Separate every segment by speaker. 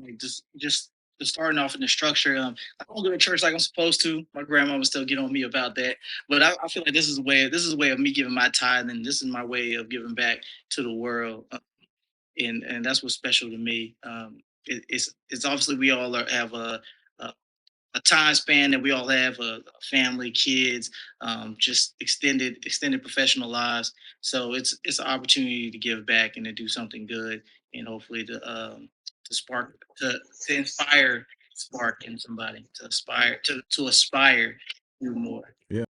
Speaker 1: like just starting off in the structure. I don't go to church like I'm supposed to. My grandma would still get on me about that, but I feel like this is a way of me giving my tithe, and this is my way of giving back to the world, and that's what's special to me. It's obviously we all have a a time span that we all have a family, kids, just extended professional lives. So it's an opportunity to give back and to do something good, and hopefully to spark to inspire spark in somebody to aspire to do more.
Speaker 2: Yeah.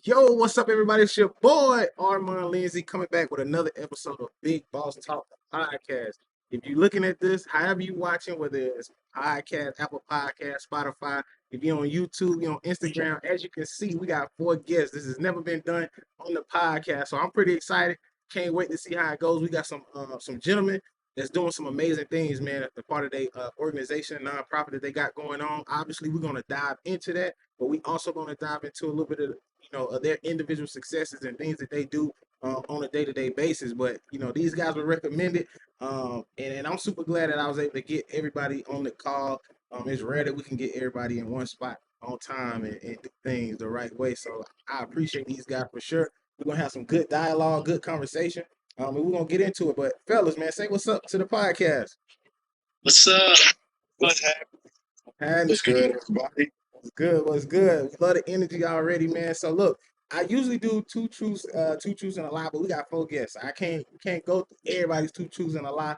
Speaker 2: Yo, what's up, everybody? It's your boy Armand Lindsay coming back with another episode of Big Boss Talk the podcast. If you're looking at this, however you watching, whether it's podcast, Apple Podcast, Spotify, if you're on YouTube, you're on Instagram, as you can see, we got 4 guests. This has never been done on the podcast, so I'm pretty excited. Can't wait to see how it goes. We got some gentlemen that's doing some amazing things, man. The part of their organization, nonprofit that they got going on. Obviously, we're gonna dive into that, but we also gonna dive into a little bit of of their individual successes and things that they do on a day-to-day basis. But these guys were recommended, and I'm super glad that I was able to get everybody on the call. It's rare that we can get everybody in one spot on time and do things the right way. So I appreciate these guys for sure. We're gonna have some good dialogue, good conversation, and we're gonna get into it. But fellas, man, say what's up to the podcast.
Speaker 1: What's up?
Speaker 3: What's happening?
Speaker 2: And
Speaker 3: What's good, everybody?
Speaker 2: what's good? What's good? We love the energy already, man. So look, I usually do two truths and a lie, but we got 4 guests. I can't go through everybody's 2 truths and a lie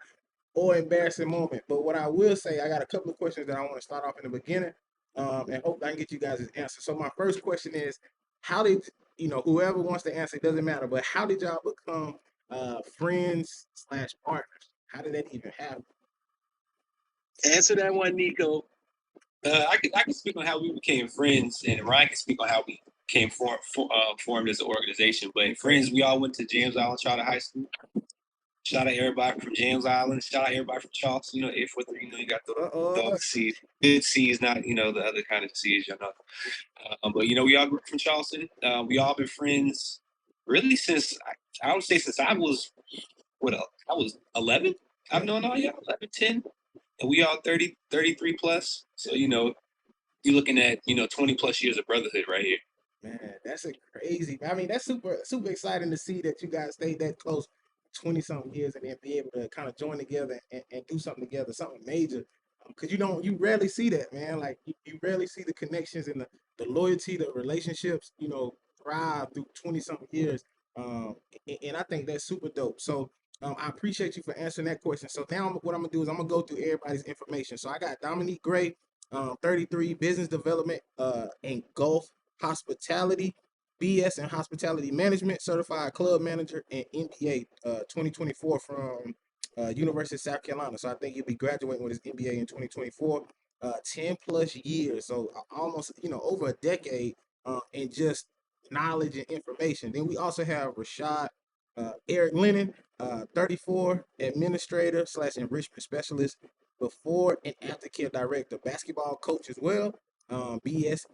Speaker 2: or embarrassing moment. But what I will say, I got a couple of questions that I want to start off in the beginning, and hope I can get you guys' answer. So my first question is, how did whoever wants to answer, it doesn't matter, but how did y'all become friends slash partners? How did that even happen?
Speaker 3: Answer that one, Nico. I can speak on how we became friends, and Ryan can speak on how we became formed as an organization. But friends, we all went to James Island Charter High School. Shout out everybody from James Island. Shout out everybody from Charleston. You know, A43. You got the dog C's, good C's, not the other kind of C's. But we all grew up from Charleston. We all been friends really since I would say since I was I was 11. I've known all y'all 11, 10. And we all 30, 33 plus. So, you're looking at, 20 plus years of brotherhood right here.
Speaker 2: Man, that's crazy. I mean, that's super exciting to see that you guys stayed that close 20 something years and then be able to kind of join together and do something together, something major. Because you rarely see that, man. Like you rarely see the connections and the loyalty, the relationships, thrive through 20 something years. And I think that's super dope. So I appreciate you for answering that question. So now what I'm gonna do is I'm gonna go through everybody's information. So I got Dominique Gray, 33, business development, and Gulf hospitality, BS in hospitality management, certified club manager, and MBA 2024 from University of South Carolina. So I think he'll be graduating with his MBA in 2024. 10 plus years, so almost over a decade in just knowledge and information. Then we also have Rashaad Eric Lennen, 34, administrator slash enrichment specialist, before and aftercare director, basketball coach as well. BS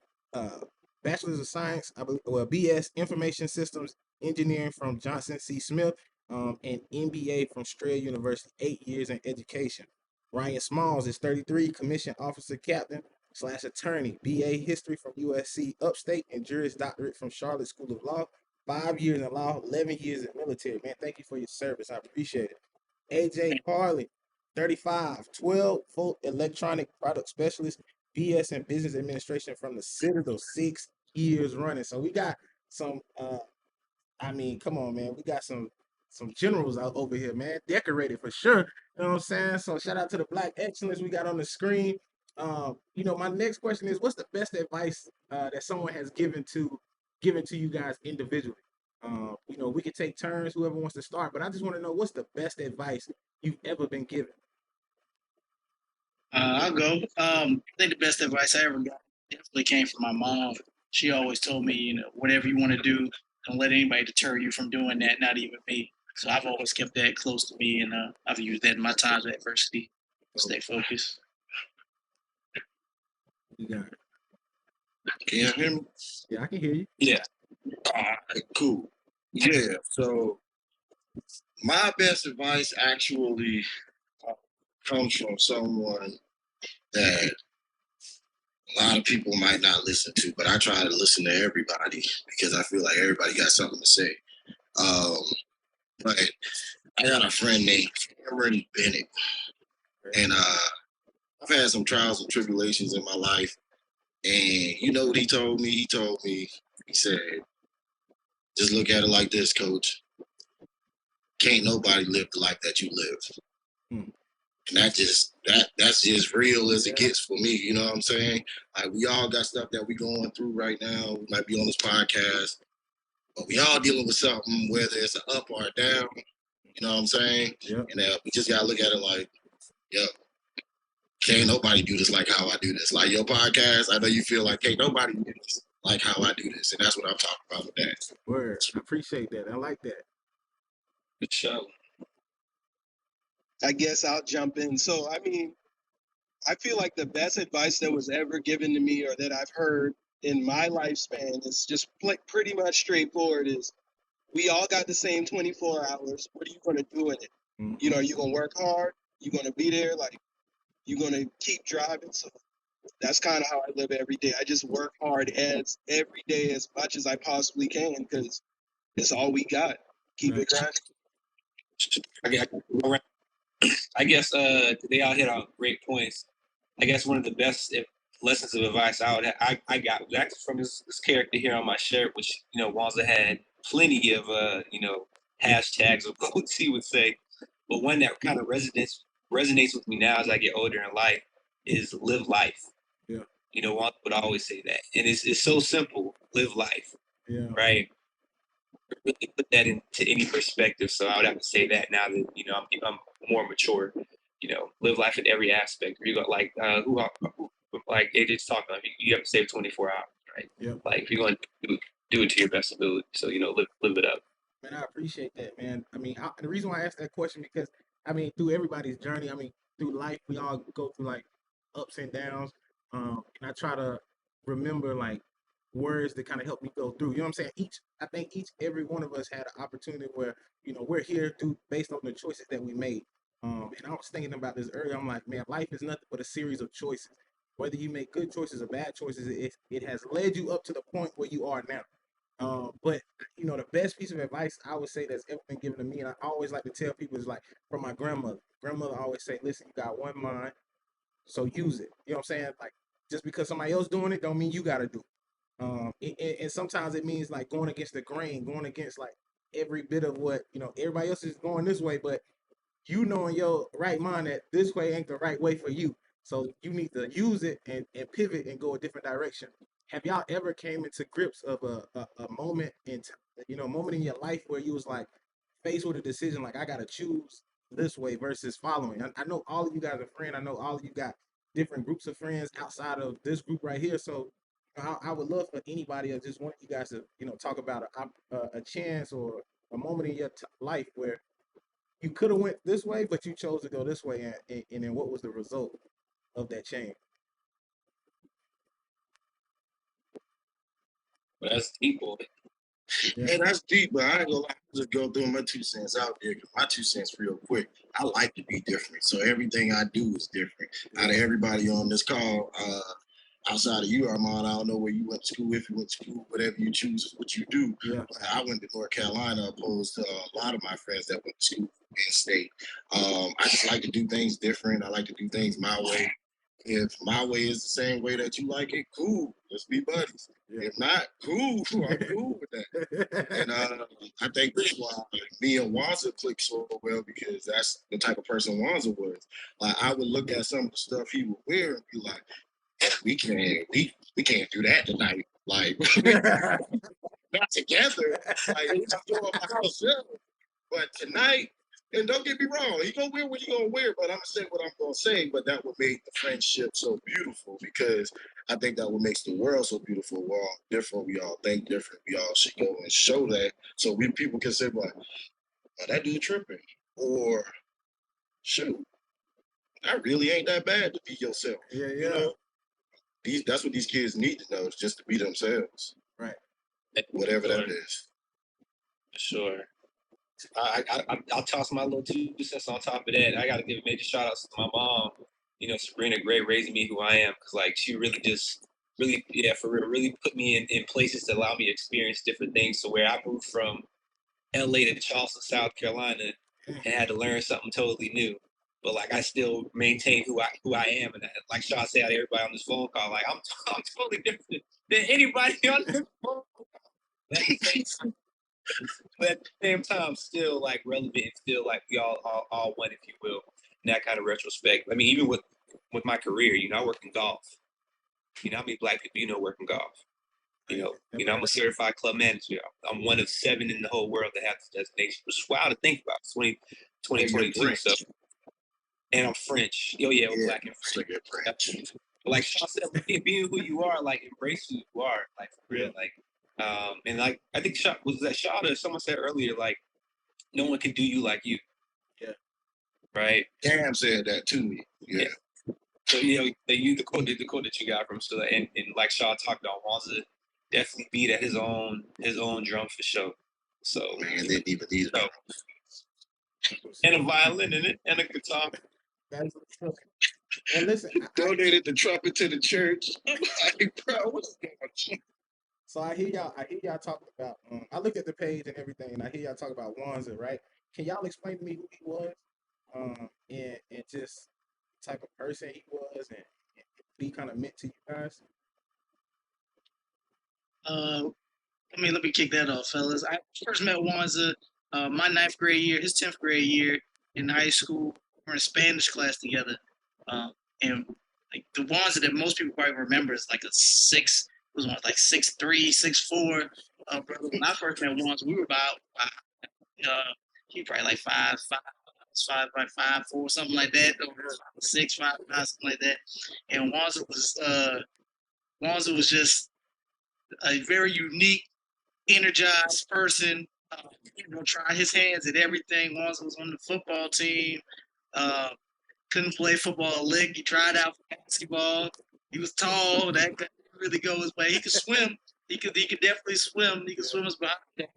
Speaker 2: Bachelor's of Science, I believe, well, BS Information Systems Engineering from Johnson C. Smith, and MBA from Strayer University, 8 years in education. Ryon Smalls is 33, commission officer captain slash attorney, BA History from USC Upstate, and Jurist Doctorate from Charlotte School of Law. 5 years in law, 11 years in military. Man, thank you for your service. I appreciate it. AJ Harley, 35, 12-volt electronic product specialist, BS in business administration from the Citadel, 6 years running. So we got some, I mean, come on, man. We got some generals out over here, man. Decorated for sure. You know what I'm saying? So shout out to the Black excellence we got on the screen. My next question is, what's the best advice that someone has given to you guys individually? We could take turns, whoever wants to start, but I just want to know, what's the best advice you've ever been given?
Speaker 1: I'll go. I think the best advice I ever got definitely came from my mom. She always told me, whatever you want to do, don't let anybody deter you from doing that, not even me. So I've always kept that close to me, and I've used that in my times of adversity. Stay focused.
Speaker 2: You got it.
Speaker 4: Can you hear me?
Speaker 2: Yeah, I can hear you.
Speaker 3: Yeah.
Speaker 4: All right, cool. Yeah, so my best advice actually comes from someone that a lot of people might not listen to, but I try to listen to everybody because I feel like everybody got something to say. But I got a friend named Cameron Bennett, and I've had some trials and tribulations in my life. And you know what he told me? He said, just look at it like this, coach. Can't nobody live the life that you live.
Speaker 2: Hmm.
Speaker 4: And that's just real as it gets for me. You know what I'm saying? Like, we all got stuff that we going through right now. We might be on this podcast, but we all dealing with something, whether it's an up or a down. You know what I'm saying?
Speaker 2: Yep.
Speaker 4: And we just gotta look at it like, yo, can't nobody do this like how I do this. Like your podcast, I know you feel like can't nobody do this like how I do this, and that's what I'm talking about with that.
Speaker 2: Word. I appreciate that. I like that.
Speaker 3: Good show.
Speaker 5: I guess I'll jump in. So, I mean, I feel like the best advice that was ever given to me or that I've heard in my lifespan is just pretty much straightforward is we all got the same 24 hours. What are you going to do in it?
Speaker 2: Mm-hmm.
Speaker 5: You know, you're going to work hard. You're going to be there. Like, you're going to keep driving. So that's kind of how I live every day. I just work hard every day as much as I possibly can because it's all we got. Keep it grinding.
Speaker 3: I guess they all hit on great points. I guess one of the best lessons of advice I got was actually from this character here on my shirt, which Wanza had plenty of hashtags or quotes he would say, but one that kind of resonates with me now as I get older in life is live life.
Speaker 2: Yeah.
Speaker 3: Wanza would always say that, and it's so simple. Live life.
Speaker 2: Yeah.
Speaker 3: Right. Really put that into any perspective. So I would have to say that now that I'm more mature. Live life in every aspect. You got like like AJ's talking about, you have to save 24 hours, right?
Speaker 2: Yep.
Speaker 3: Like if you're going to do it to your best ability. So live it up.
Speaker 2: Man, I appreciate that, man. I mean, the reason why I asked that question because I mean, through everybody's journey, I mean, through life, we all go through like ups and downs. And I try to remember like words that kind of help me go through. You know what I'm saying? I think every one of us had an opportunity where we're here based on the choices that we made. And I was thinking about this earlier. I'm like, man, life is nothing but a series of choices. Whether you make good choices or bad choices, it has led you up to the point where you are now. But the best piece of advice I would say that's ever been given to me, and I always like to tell people is like from my grandmother. Grandmother always say, listen, you got one mind, so use it. You know what I'm saying? Like, just because somebody else doing it don't mean you got to do it. And sometimes it means like going against the grain, going against like every bit of what everybody else is going this way, but in your right mind that this way ain't the right way for you. So you need to use it and pivot and go a different direction. Have y'all ever came into grips of a moment moment in your life where you was like faced with a decision like I gotta choose this way versus following? I know all of you guys are friends. I know all of you got different groups of friends outside of this group right here. So I would love for anybody or just one of you guys to talk about a chance or a moment in your life where you could have went this way, but you chose to go this way, and then what was the result of that change?
Speaker 3: But that's equal.
Speaker 4: Yeah, that's deep, but I ain't gonna lie, just go through my 2 cents out there because my 2 cents real quick. I like to be different, so everything I do is different. Out of everybody on this call, outside of you, Armand, I don't know where you went to school, if you went to school, whatever you choose is what you do.
Speaker 2: Yeah.
Speaker 4: But I went to North Carolina opposed to a lot of my friends that went to school in state. I just like to do things different. I like to do things my way. If my way is the same way that you like it, cool. Let's be buddies. Yeah. If not, cool. I'm cool with that. And I think that's why me and Wanza clicked so well because that's the type of person Wanza was. Like I would look at some of the stuff he would wear and be like, we can't do that tonight. Like not together. Like we just doing by ourselves. But tonight, and don't get me wrong, he gonna wear what he gonna wear, but I'm gonna say what I'm gonna say. But that would make the friendship so beautiful because I think that what makes the world so beautiful. We're all different. We all think different. We all should go and show that, so people can say, "Like, oh, that dude tripping," or "Shoot, I really ain't that bad to be yourself."
Speaker 2: Yeah,
Speaker 4: You know, that's what these kids need to know, is just to be themselves.
Speaker 2: Right.
Speaker 4: Whatever that is.
Speaker 3: For sure. I'll toss my little 2 cents on top of that. I got to give major shout outs to my mom, Sabrina Gray, raising me who I am. Because, like, she really for real, really put me in places to allow me to experience different things. So where I moved from LA to Charleston, South Carolina, and had to learn something totally new. But, like, I still maintain who I am. And like Shaw said, everybody on this phone call, like, I'm totally different than anybody on this phone call. But at the same time, still like relevant and still like we all one, if you will, in that kind of retrospect. I mean, even with my career, I work in golf. How many black people work in golf? I'm a certified club manager. I'm one of 7 in the whole world that have this designation, which is wild to think about. 2022 stuff. And I'm French. Oh yeah, we're black and French. Like Sean said, being who you are, like embrace who you are, like for real, like. And like I think Shaw or someone said earlier, like no one can do you like you.
Speaker 2: Yeah.
Speaker 3: Right.
Speaker 4: Cam said that to me. Yeah.
Speaker 3: So the quote that you got from so and like Shaw talked about, Wanza definitely beat at his own drum for sure. So
Speaker 4: man, they even these
Speaker 3: and a violin in it and a guitar.
Speaker 2: That's and listen,
Speaker 4: donated the trumpet to the church. I'm like, bro, what's going on?
Speaker 2: So I hear y'all talking about. I looked at the page and everything, and I hear y'all talk about Wanza, right? Can y'all explain to me who he was, and just the type of person he was, and what he kind of meant to you guys?
Speaker 1: Let me kick that off, fellas. I first met Wanza my 9th grade year, his 10th grade year in high school. We're in a Spanish class together, and like the Wanza that most people probably remember is like a 6'3", 6'4" brother. When I first met Wanza, we were about he probably like 5'4", something like that, or 6'5", something like that. And Wanza was just a very unique, energized person. Tried his hands at everything. Wanza was on the football team. Couldn't play football a lick. He tried out for basketball. He was tall. That could really go his way. He could swim. He could definitely swim. He could swim his behind that.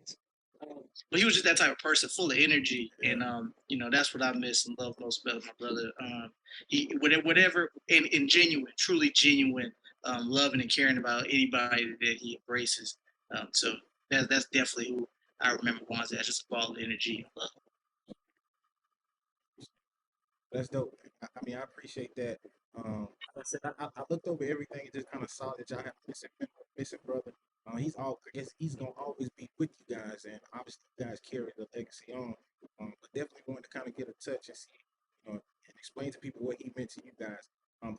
Speaker 1: But he was just that type of person, full of energy, and that's what I miss and love most about my brother. He whatever and genuine, truly genuine, loving and caring about anybody that he embraces. So that's definitely who I remember Wanza as, just a ball of energy and love.
Speaker 2: That's dope. I mean, I appreciate that. Like I said, I looked over everything and just kind of saw that y'all have missing brother. I guess he's gonna always be with you guys, and obviously you guys carry the legacy on. But definitely going to kind of get a touch and see, and explain to people what he meant to you guys.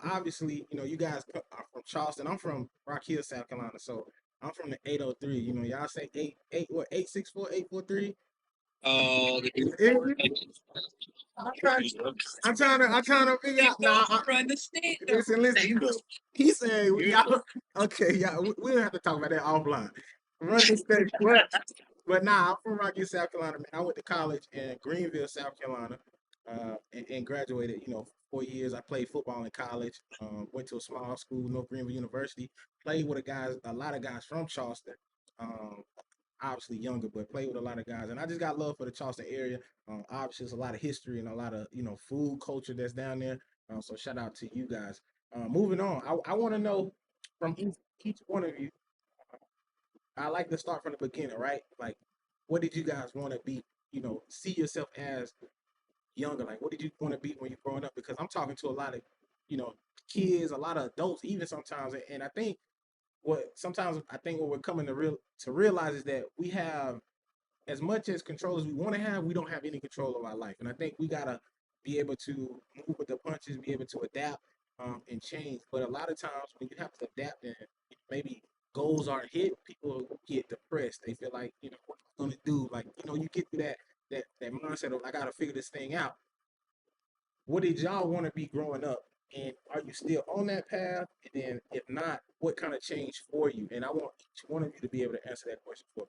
Speaker 2: Obviously, you guys are from Charleston. I'm from Rock Hill, South Carolina, so I'm from the 803. Y'all say 864, 843.
Speaker 3: Oh,
Speaker 2: I'm trying to figure out. Nah, listen. He's saying y'all. Okay, yeah, we don't have to talk about that offline. Run the state, but nah, I'm from Rocky, South Carolina, man. I went to college in Greenville, South Carolina, and graduated. 4 years. I played football in college. Went to a small school, North Greenville University. Played with a lot of guys from Charleston. Obviously younger, but played with a lot of guys, and I just got love for the Charleston area. Obviously, there's a lot of history and a lot of food culture that's down there. So shout out to you guys. Moving on, I want to know from each one of you. I like to start from the beginning, right? Like, what did you guys want to be? See yourself as younger. Like, what did you want to be when you're growing up? Because I'm talking to a lot of kids, a lot of adults, even sometimes, and I think what we're coming to realize is that we have as much as control as we want to have, we don't have any control of our life. And I think we gotta be able to move with the punches, be able to adapt and change. But a lot of times when you have to adapt and maybe goals aren't hit, people get depressed. They feel like, what am I gonna do? Like, you get through that mindset of I gotta figure this thing out. What did y'all want to be growing up? And are you still on that path? And then if not, what kind of changed for you? And I want each one of you to be able to answer that question for me.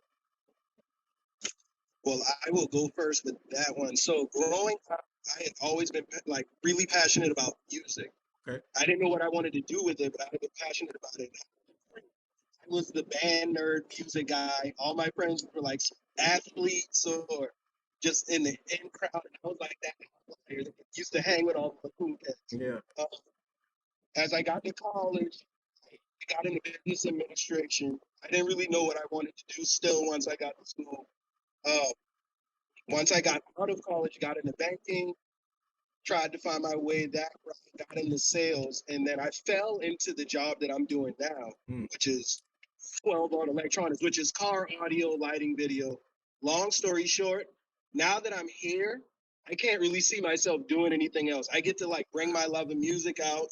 Speaker 5: Well, I will go first with that one. So growing up, I had always been like really passionate about music.
Speaker 2: Okay.
Speaker 5: I didn't know what I wanted to do with it, but I had been passionate about it. I was the band nerd, music guy. All my friends were like athletes or just in the in crowd. And I was like that. I used to hang with all the cool kids.
Speaker 2: Yeah.
Speaker 5: As I got to college, I got into business administration. I didn't really know what I wanted to do still once I got to school. Once I got out of college, got into banking, tried to find my way that route, got into sales, and then I fell into the job that I'm doing now, which is 12 on electronics, which is car, audio, lighting, video. Long story short, now that I'm here, I can't really see myself doing anything else. I get to like bring my love of music out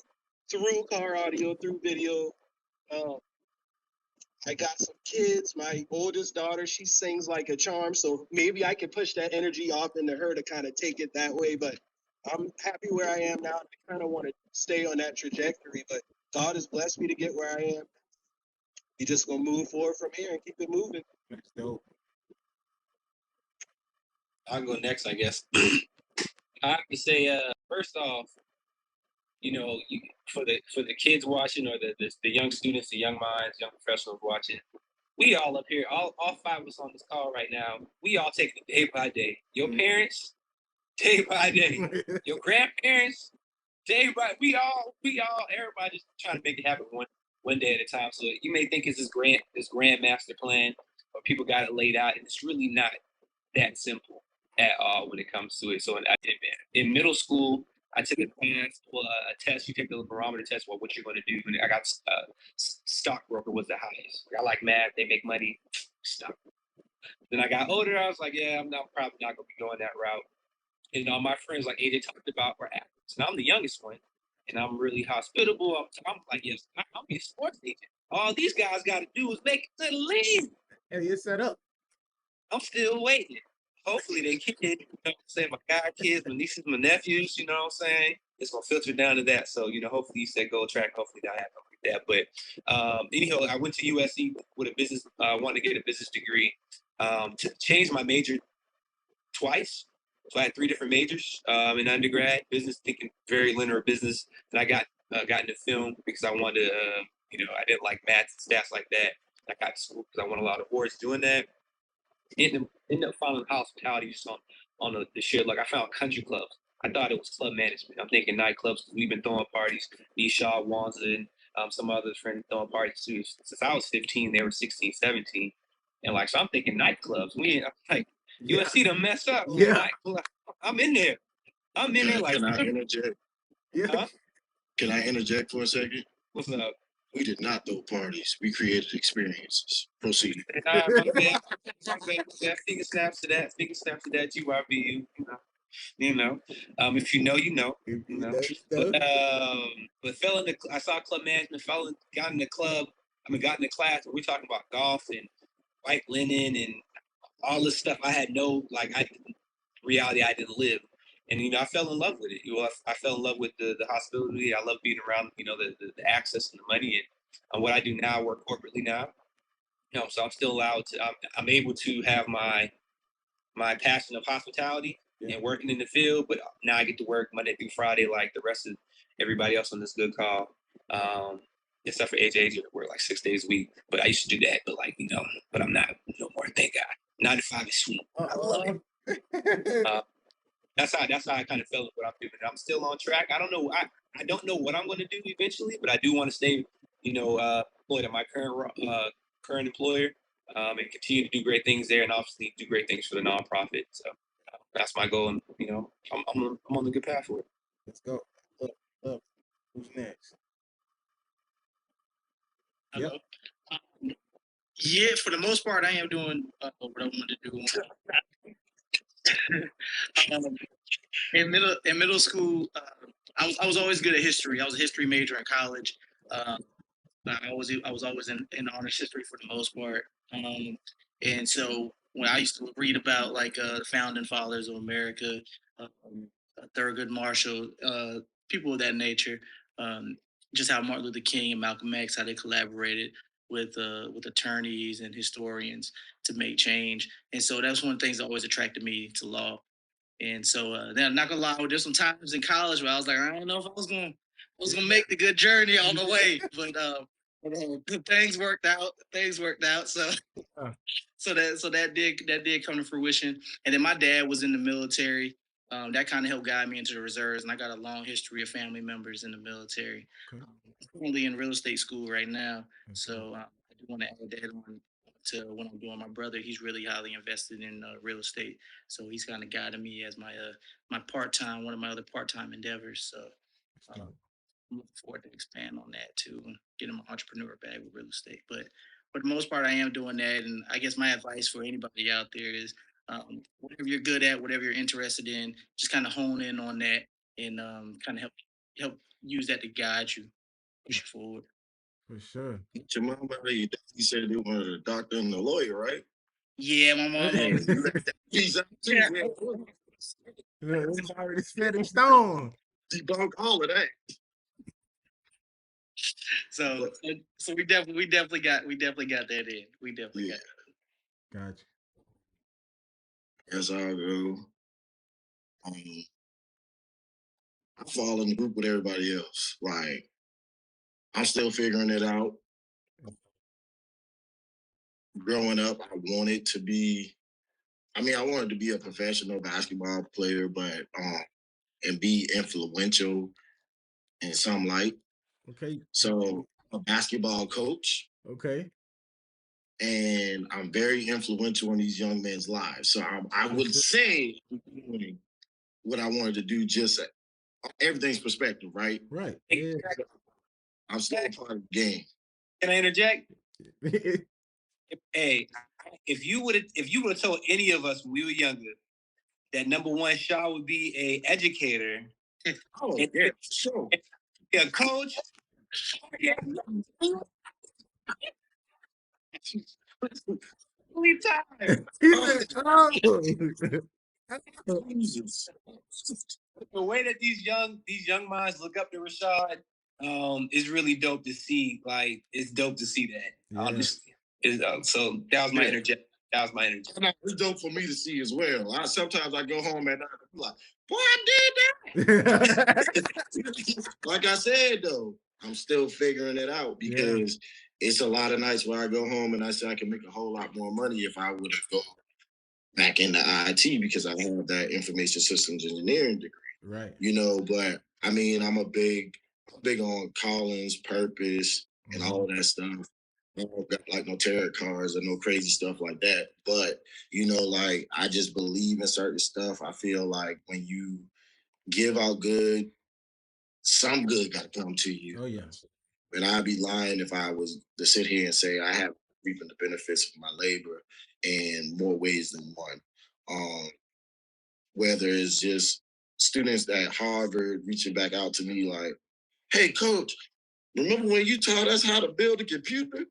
Speaker 5: through car audio, through video. I got some kids. My oldest daughter, she sings like a charm. So maybe I could push that energy off into her to kind of take it that way. But I'm happy where I am now. I kind of want to stay on that trajectory. But God has blessed me to get where I am. You just gonna move forward from here and keep it moving.
Speaker 2: That's dope.
Speaker 3: I'll go next, I guess. I have to say, first off, for the kids watching or the young students, the young minds, young professionals watching, we all up here, all five of us on this call right now, we all take it day by day. Your parents, day by day. Your grandparents, day by we all, everybody just trying to make it happen one day at a time. So you may think it's this grand master plan, or people got it laid out, and it's really not that simple at all when it comes to it. So in middle school, I took a class, a test. You take the barometer test. Well, what you're going to do? And I got stockbroker was the highest. I like math. They make money. Stock. Then I got older. I was like, yeah, I'm probably not going to be going that route. And all my friends, like AJ talked about, were athletes, and I'm the youngest one. And I'm really hospitable. I'm like, yes, I'll be a sports agent. All these guys got to do is make it to the league.
Speaker 2: And you're set up.
Speaker 3: I'm still waiting. Hopefully they kid, you know what I'm saying, my godkids, my nieces, my nephews, you know what I'm saying? It's gonna filter down to that. So, hopefully you said go track, hopefully that happens like that. But anyhow, I went to USC with a business, wanted to get a business degree. To change my major twice. So I had 3 different majors in undergrad, business, thinking very linear business. And I got into film because I wanted to, I didn't like math and stats like that. I got to school because I won a lot of awards doing that. Ended up finding hospitality just on the shit. Like I found country clubs. I thought it was club management. I'm thinking nightclubs because we've been throwing parties. Me, Shaw, Wanza, and some other friends throwing parties too. Since I was 15, they were 16, 17. And so I'm thinking nightclubs. I'm like, USC done messed up.
Speaker 2: Yeah.
Speaker 3: I'm in there. I'm in there like.
Speaker 4: Can I interject?
Speaker 2: Yeah.
Speaker 3: Huh?
Speaker 4: Can I interject for a second?
Speaker 3: What's up?
Speaker 4: We did not throw parties. We created experiences. Proceed.
Speaker 3: Speaking snaps to that. GYBU. If you know, you know. But I saw club management. Got in the club. Got in the class. We're talking about golf and white linen and all this stuff. I had no reality I didn't live. And I fell in love with it. I fell in love with the hospitality. I love being around the access and the money. And what I do now, I work corporately now. So I'm still allowed to. I'm able to have my passion of hospitality and working in the field, but now I get to work Monday through Friday like the rest of everybody else on this good call. Except for AJ, work like 6 days a week. But I used to do that, but I'm not no more. Thank God. 9 to 5 is sweet. I love it. That's how I kind of felt what I'm doing. I'm still on track. I don't know. I don't know what I'm going to do eventually, but I do want to stay, employed at my current employer, and continue to do great things there, and obviously do great things for the nonprofit. So that's my goal, and I'm on the good path for it.
Speaker 2: Let's go. Up. Who's next?
Speaker 1: Yep. Yeah, for the most part, I am doing what I wanted to do. In middle school, I was always good at history. I was a history major in college. I was always in honors history for the most part. And so when I used to read about the founding fathers of America, Thurgood Marshall, people of that nature, just how Martin Luther King and Malcolm X, how they collaborated with attorneys and historians to make change. And so that's one of the things that always attracted me to law. And so then I'm not gonna lie, there's some times in college where I was like, I don't know if I was gonna make the good journey all the way, but things worked out. Things worked out. So that did come to fruition. And then my dad was in the military. That kind of helped guide me into the reserves, and I got a long history of family members in the military.
Speaker 2: Okay.
Speaker 1: I'm currently in real estate school right now, so I do want to add that on to what I'm doing. My brother, he's really highly invested in real estate, so he's kind of guiding me as my one of my other part time endeavors. So I'm looking forward to expand on that too, and getting my entrepreneur bag with real estate. But for the most part, I am doing that, and I guess my advice for anybody out there is whatever you're good at, whatever you're interested in, just kind of hone in on that and kind of help use that to guide you, push you forward.
Speaker 2: For sure.
Speaker 4: Your mom, you said they wanted a doctor and a lawyer, right?
Speaker 1: Yeah, my mom.
Speaker 2: Hey.
Speaker 4: You let that piece out too, man.
Speaker 2: Look, it's already set in stone.
Speaker 4: Debunk all of that.
Speaker 1: So we definitely got that in. We definitely got that.
Speaker 2: Gotcha.
Speaker 4: As I go, I fall in the group with everybody else. Like, I'm still figuring it out. Growing up, I wanted to be a professional basketball player, but and be influential in some light.
Speaker 2: Okay.
Speaker 4: So a basketball coach,
Speaker 2: Okay.
Speaker 4: and I'm very influential in these young men's lives. So I would say doing what I wanted to do, just everything's perspective, right?
Speaker 2: Right. Yeah.
Speaker 4: I'm still a part of the game.
Speaker 3: Can I interject? Hey, if you would have told any of us when we were younger that number one Shaw would be a educator,
Speaker 4: Oh yeah, sure.
Speaker 3: A coach, yeah. Only time.
Speaker 4: Jesus.
Speaker 3: The way that these young minds look up to Rashaad is really dope to see. Like, it's dope to see that.
Speaker 2: Yeah.
Speaker 3: Honestly, so that was my interject. That was my energy.
Speaker 4: It's dope for me to see as well. Sometimes I go home at night and be like, boy, I did that. Like I said, though, I'm still figuring it out because it's a lot of nights where I go home and I say I can make a whole lot more money if I would have gone back into IT because I have that information systems engineering degree.
Speaker 2: Right.
Speaker 4: You know, but I mean, I'm big on callings, purpose, and all of that stuff. I don't got like no tarot cards or no crazy stuff like that. But, you know, like I just believe in certain stuff. I feel like when you give out good, some good got to come to you.
Speaker 2: Oh, yeah.
Speaker 4: And I'd be lying if I was to sit here and say I have reaping the benefits of my labor in more ways than one. Whether it's just students at Harvard reaching back out to me like, hey, coach, remember when you taught us how to build a computer?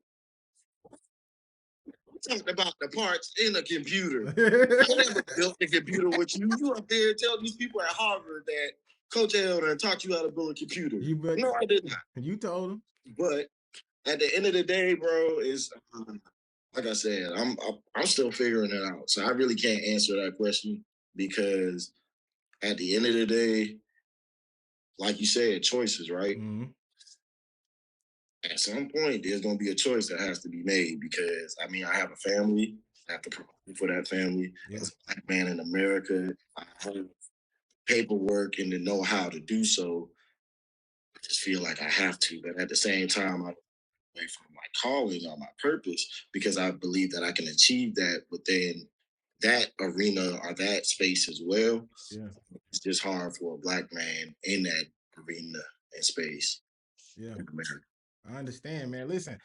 Speaker 4: Talking about the parts in a computer. I never built a computer with you. You up there telling these people at Harvard that Coach Elder taught you how to build a computer. No, I did not.
Speaker 2: You told him.
Speaker 4: But at the end of the day, bro, is like I said, I'm still figuring it out. So I really can't answer that question because at the end of the day, like you said, choices, right?
Speaker 2: Mm-hmm.
Speaker 4: At some point, there's going to be a choice that has to be made because, I mean, I have a family. I have to provide for that family. As a Black man in America, I have paperwork and the know-how to do so. I just feel like I have to. But at the same time, I'm away from my calling or my purpose because I believe that I can achieve that within that arena or that space as well.
Speaker 2: Yeah.
Speaker 4: It's just hard for a Black man in that arena and space.
Speaker 2: Yeah.
Speaker 4: In America.
Speaker 2: I understand, man. Listen,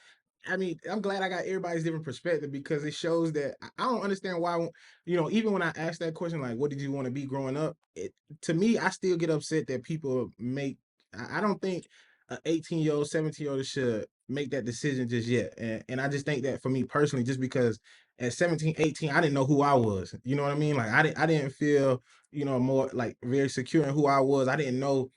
Speaker 2: I mean, I'm glad I got everybody's different perspective because it shows that I don't understand why, you know, even when I ask that question, like, what did you want to be growing up? To me, I still get upset that people I don't think an 18-year-old, 17-year-old should make that decision just yet. And I just think that for me personally, just because at 17, 18, I didn't know who I was. You know what I mean? Like, I didn't feel, you know, more like very secure in who I was. I didn't know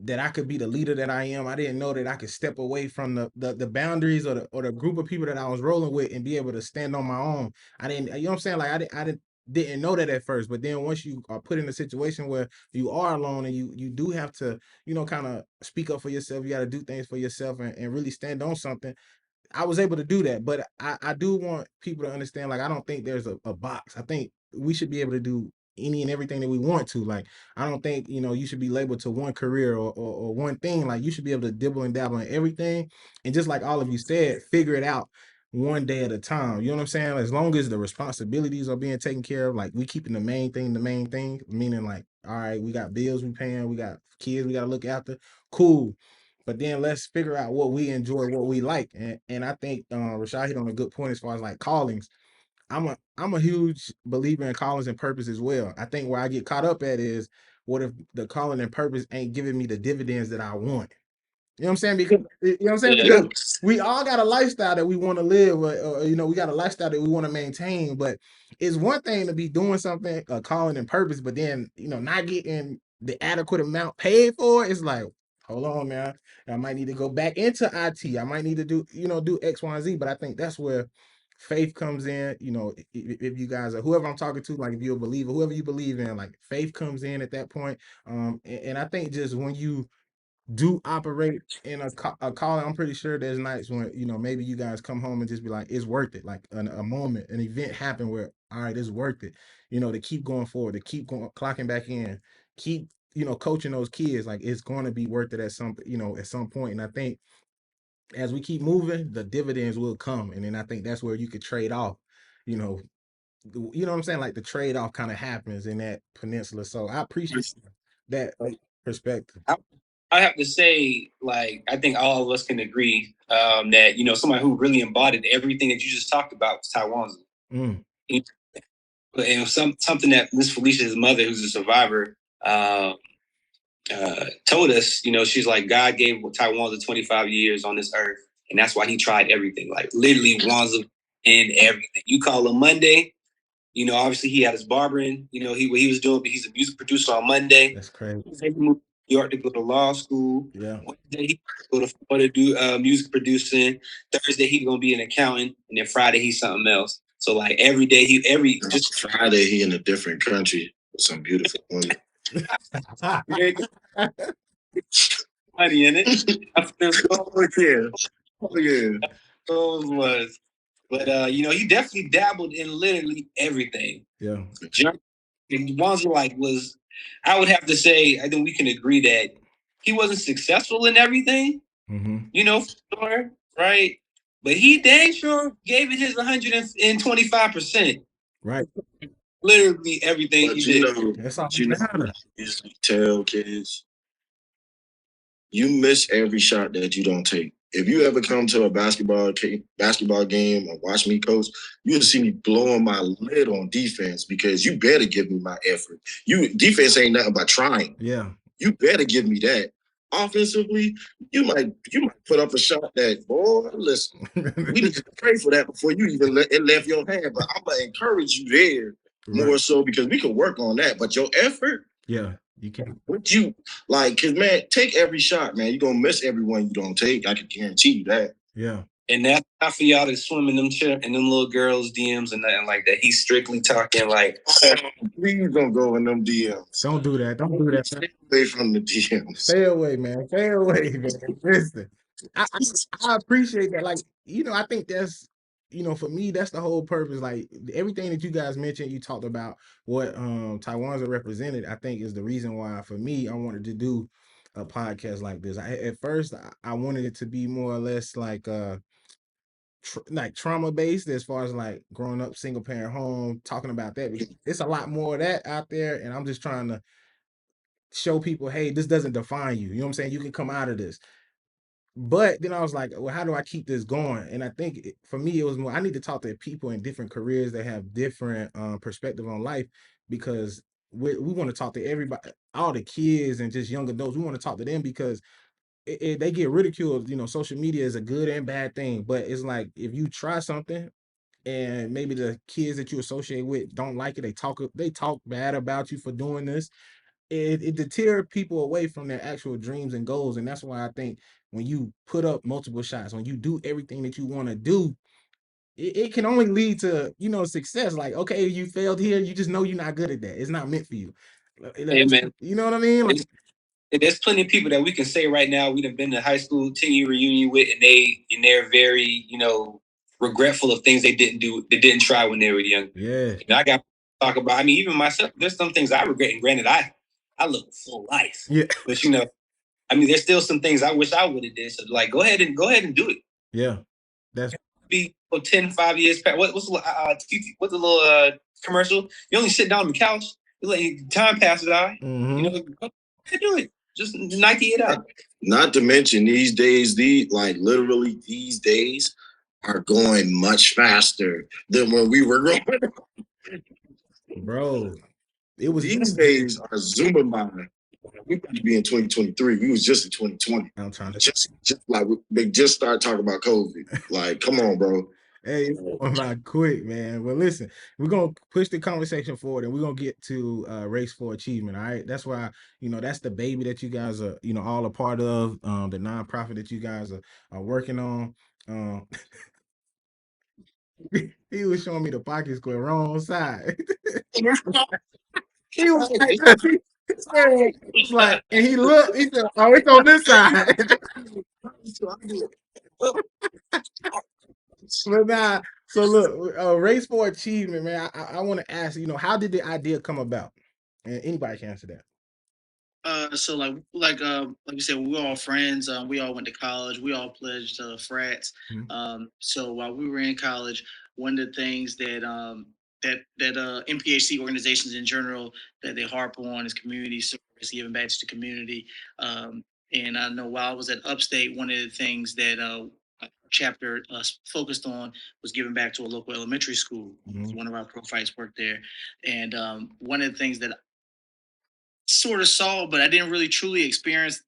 Speaker 2: that I could be the leader that I am. I didn't know that I could step away from the boundaries or the group of people that I was rolling with and be able to stand on my own. I didn't, you know what I'm saying? Like I didn't know that at first, but then once you are put in a situation where you are alone and you do have to, kind of speak up for yourself, you got to do things for yourself and really stand on something. I was able to do that, but I do want people to understand, like, I don't think there's a box. I think we should be able to do any and everything that we want to. Like, I don't think, you should be labeled to one career or one thing. Like, you should be able to dibble and dabble in everything. And just like all of you said, figure it out one day at a time. You know what I'm saying? As long as the responsibilities are being taken care of, like we keeping the main thing, meaning like, all right, we got bills we paying, we got kids we got to look after. Cool. But then let's figure out what we enjoy, what we like. And I think Rashaad hit on a good point as far as like callings. I'm a huge believer in callings and purpose as well. I think where I get caught up at is, what if the calling and purpose ain't giving me the dividends that I want? You know what I'm saying? Because
Speaker 3: Yeah.
Speaker 2: we all got a lifestyle that we want to live, we got a lifestyle that we want to maintain. But it's one thing to be doing something, calling and purpose, but then not getting the adequate amount paid for it. It's like, hold on, man. I might need to go back into IT. I might need to do X, Y, and Z. But I think that's where faith comes in. If you guys are, whoever I'm talking to, like if you're a believer, whoever you believe in, like faith comes in at that point. And I think just when you do operate in a calling, I'm pretty sure there's nights when maybe you guys come home and just be like, it's worth it. Like a moment, an event happened where, all right, it's worth it. To keep going forward, to keep going, clocking back in, keep coaching those kids. Like, it's going to be worth it at some point. And I think as we keep moving, the dividends will come. And then I think that's where you could trade off. What I'm saying? Like the trade off kind of happens in that peninsula. So I appreciate that perspective.
Speaker 3: I have to say, like, I think all of us can agree that, somebody who really embodied everything that you just talked about was Taiwan's.
Speaker 2: Mm.
Speaker 3: And something that Miss Felicia's mother, who's a survivor, told us, she's like, God gave Taiwan 25 years on this earth, and that's why he tried everything. Like, literally, Wanza in everything. You call him Monday, obviously he had his barbering, what he was doing, but he's a music producer on Monday.
Speaker 2: That's crazy.
Speaker 3: He moved to New York to go to law school.
Speaker 2: Yeah.
Speaker 3: Wednesday he go to Florida to do music producing. Thursday he's gonna be an accountant, and then Friday he's something else. So like every day
Speaker 4: just Friday he in a different country with some beautiful women.
Speaker 3: Money in it.
Speaker 4: Oh yeah.
Speaker 3: So it was. But he definitely dabbled in literally everything.
Speaker 2: Yeah.
Speaker 3: Wanza was, I would have to say, I think we can agree that he wasn't successful in everything.
Speaker 2: Mm-hmm.
Speaker 3: For sure, right? But he dang sure gave it his 125%.
Speaker 2: Right.
Speaker 3: Literally everything
Speaker 4: But
Speaker 3: he did.
Speaker 2: That's all
Speaker 4: I usually tell kids, you miss every shot that you don't take. If you ever come to a basketball game or watch me coach, you'll see me blowing my lid on defense because you better give me my effort. Defense ain't nothing but trying.
Speaker 2: Yeah.
Speaker 4: You better give me that. Offensively, you might put up a shot that, boy, listen, we need to pray for that before you even it left your hand. But I'm gonna encourage you there more so because we can work on that. But your effort,
Speaker 2: yeah, you can't.
Speaker 4: What you like, cause man, take every shot, man. You're gonna miss every one you don't take. I can guarantee you that.
Speaker 2: Yeah.
Speaker 3: And that's not for y'all to swim in them little girls' DMs and nothing like that. He's strictly talking like,
Speaker 4: please don't go in them DMs.
Speaker 2: Don't do that. Don't do that.
Speaker 4: Stay away from the DMs.
Speaker 2: Stay away, man. Stay away, man. Listen, I appreciate that. Like, I think that's, for me, that's the whole purpose. Like everything that you guys mentioned, you talked about what Taiwan's represented. I think is the reason why, for me, I wanted to do a podcast like this. At first, I wanted it to be more or less like trauma based, as far as like growing up single parent home, talking about that, because it's a lot more of that out there, and I'm just trying to show people, hey, this doesn't define you. You know what I'm saying? You can come out of this. But then I was like, well, how do I keep this going? And I think for me, it was more, I need to talk to people in different careers that have different perspective on life, because we want to talk to everybody, all the kids and just young adults. We want to talk to them because they get ridiculed. Social media is a good and bad thing, but it's like, if you try something and maybe the kids that you associate with don't like it, they talk bad about you for doing this. it deter people away from their actual dreams and goals. And that's why I think when you put up multiple shots, when you do everything that you want to do, it can only lead to, success. Like, okay, you failed here, you just know you're not good at that. It's not meant for you.
Speaker 3: Hey man,
Speaker 2: You know what I mean? Like,
Speaker 3: there's plenty of people that we can say right now we've been to high school 10-year reunion with, and they're very, regretful of things they didn't try when they were young.
Speaker 2: yeah.
Speaker 3: I got to talk about. I mean, even myself, there's some things I regret. And granted, I look full life.
Speaker 2: Yeah.
Speaker 3: But I mean, there's still some things I wish I would have did. So like, go ahead and do it.
Speaker 2: Yeah. That's
Speaker 3: Be 10, 5 years past. What's the little commercial? You only sit down on the couch. You let time pass by. Go do it. Just Nike it out.
Speaker 4: Not to mention these days, literally these days are going much faster than when we were growing up.
Speaker 2: Bro, it was
Speaker 4: These days are zooming by. We about to be in 2023. We was just in 2020.
Speaker 2: I'm trying to
Speaker 4: just like they just started talking about COVID. Like, come on, bro.
Speaker 2: Hey, it's going by quick, man. Well, listen, we're gonna push the conversation forward, and we're gonna get to Race for Achievement. All right, that's why that's the baby that you guys are all a part of. The nonprofit that you guys are working on. He was showing me the pocket square wrong side. He was like, and he looked. He said, "Oh, it's on this side." But nah, so look, Race for Achievement, man. I want to ask, how did the idea come about? And anybody can answer that.
Speaker 1: So like you said, we're all friends. We all went to college. We all pledged frats. So while we were in college, one of the things that MPHC organizations in general that they harp on is community service, giving back to the community. And I know while I was at Upstate, one of the things that our chapter focused on was giving back to a local elementary school. One of our pro-fights worked there, and one of the things that sort of saw, but I didn't really truly experience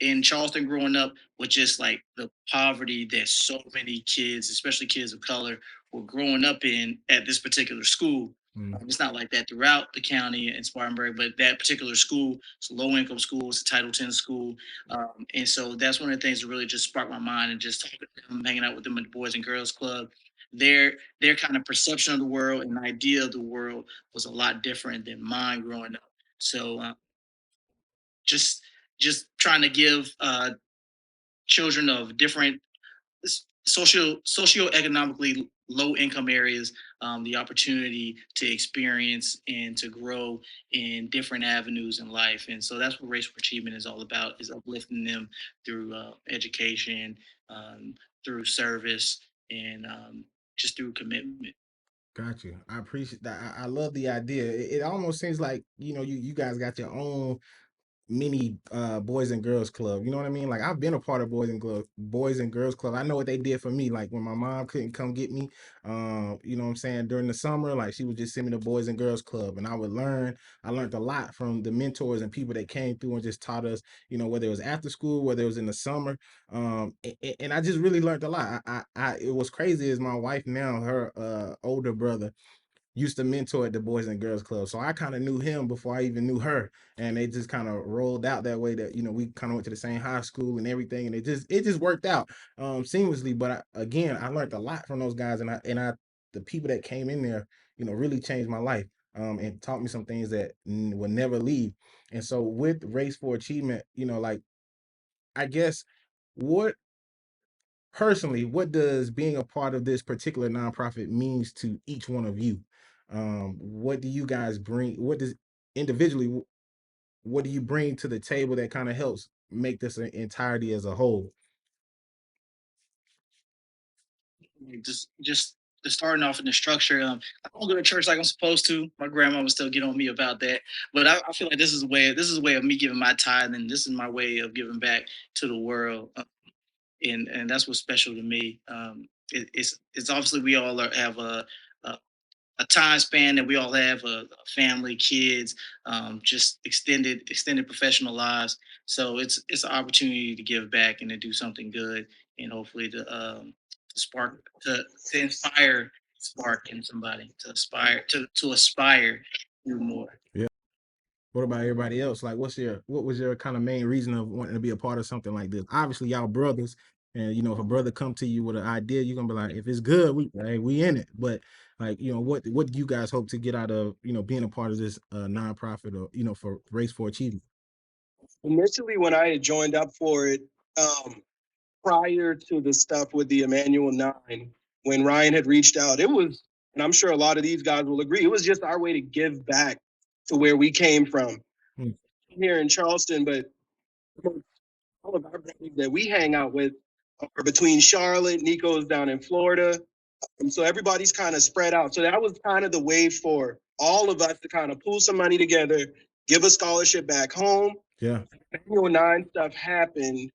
Speaker 1: in Charleston growing up, with just like the poverty that so many kids, especially kids of color, were growing up in at this particular school. It's not like that throughout the county in Spartanburg, but that particular school, it's a low income school, it's a Title X school. And so that's one of the things that really just sparked my mind, and just talking to them, hanging out with them at the Boys and Girls Club. Their kind of perception of the world and idea of the world was a lot different than mine growing up. So just trying to give children of different socioeconomically low income areas the opportunity to experience and to grow in different avenues in life. And so that's what Race for Achievement is all about, is uplifting them through education, through service, and just through commitment.
Speaker 2: Got you. I appreciate that. I love the idea. It almost seems like you guys got your own mini Boys and Girls Club. You know what I mean? Like, I've been a part of Boys and Girls Club. I know what they did for me. Like, when my mom couldn't come get me, you know what I'm saying, during the summer, like, she would just send me to Boys and Girls Club, and I learned a lot from the mentors and people that came through and just taught us, whether it was after school, whether it was in the summer. And I just really learned a lot. It was crazy is my wife now, her older brother used to mentor at the Boys and Girls Club. So I kind of knew him before I even knew her. And they just kind of rolled out that way that, we kind of went to the same high school and everything. And it just worked out seamlessly. But again, I learned a lot from those guys. And the people that came in there, really changed my life and taught me some things that will never leave. And so with Race for Achievement, like, I guess, what personally, what does being a part of this particular nonprofit means to each one of you? What do you guys bring? What does individually? What do you bring to the table that kind of helps make this an entirety as a whole?
Speaker 1: Just the starting off in the structure. I don't go to church like I'm supposed to. My grandma would still get on me about that, but I feel like this is a way of me giving my tithe, and this is my way of giving back to the world. And that's what's special to me. It's obviously we all have a a time span that we all have, a family, kids, just extended professional lives. So it's an opportunity to give back and to do something good, and hopefully to spark to inspire spark in somebody to aspire to do more.
Speaker 2: Yeah. What about everybody else? Like, what was your kind of main reason of wanting to be a part of something like this? Obviously, y'all brothers, and if a brother come to you with an idea, you're gonna be like, if it's good, we in it. But like, what do you guys hope to get out of being a part of this nonprofit, or for Race for Achievement?
Speaker 5: Initially, when I had joined up for it, prior to the stuff with the Emmanuel 9, when Ryon had reached out, it was, and I'm sure a lot of these guys will agree, it was just our way to give back to where we came from here in Charleston. But all of our brothers that we hang out with are between Charlotte, Nico's down in Florida. And so everybody's kind of spread out. So that was kind of the way for all of us to kind of pull some money together, give a scholarship back home.
Speaker 2: Yeah.
Speaker 5: Emmanuel 9 stuff happened.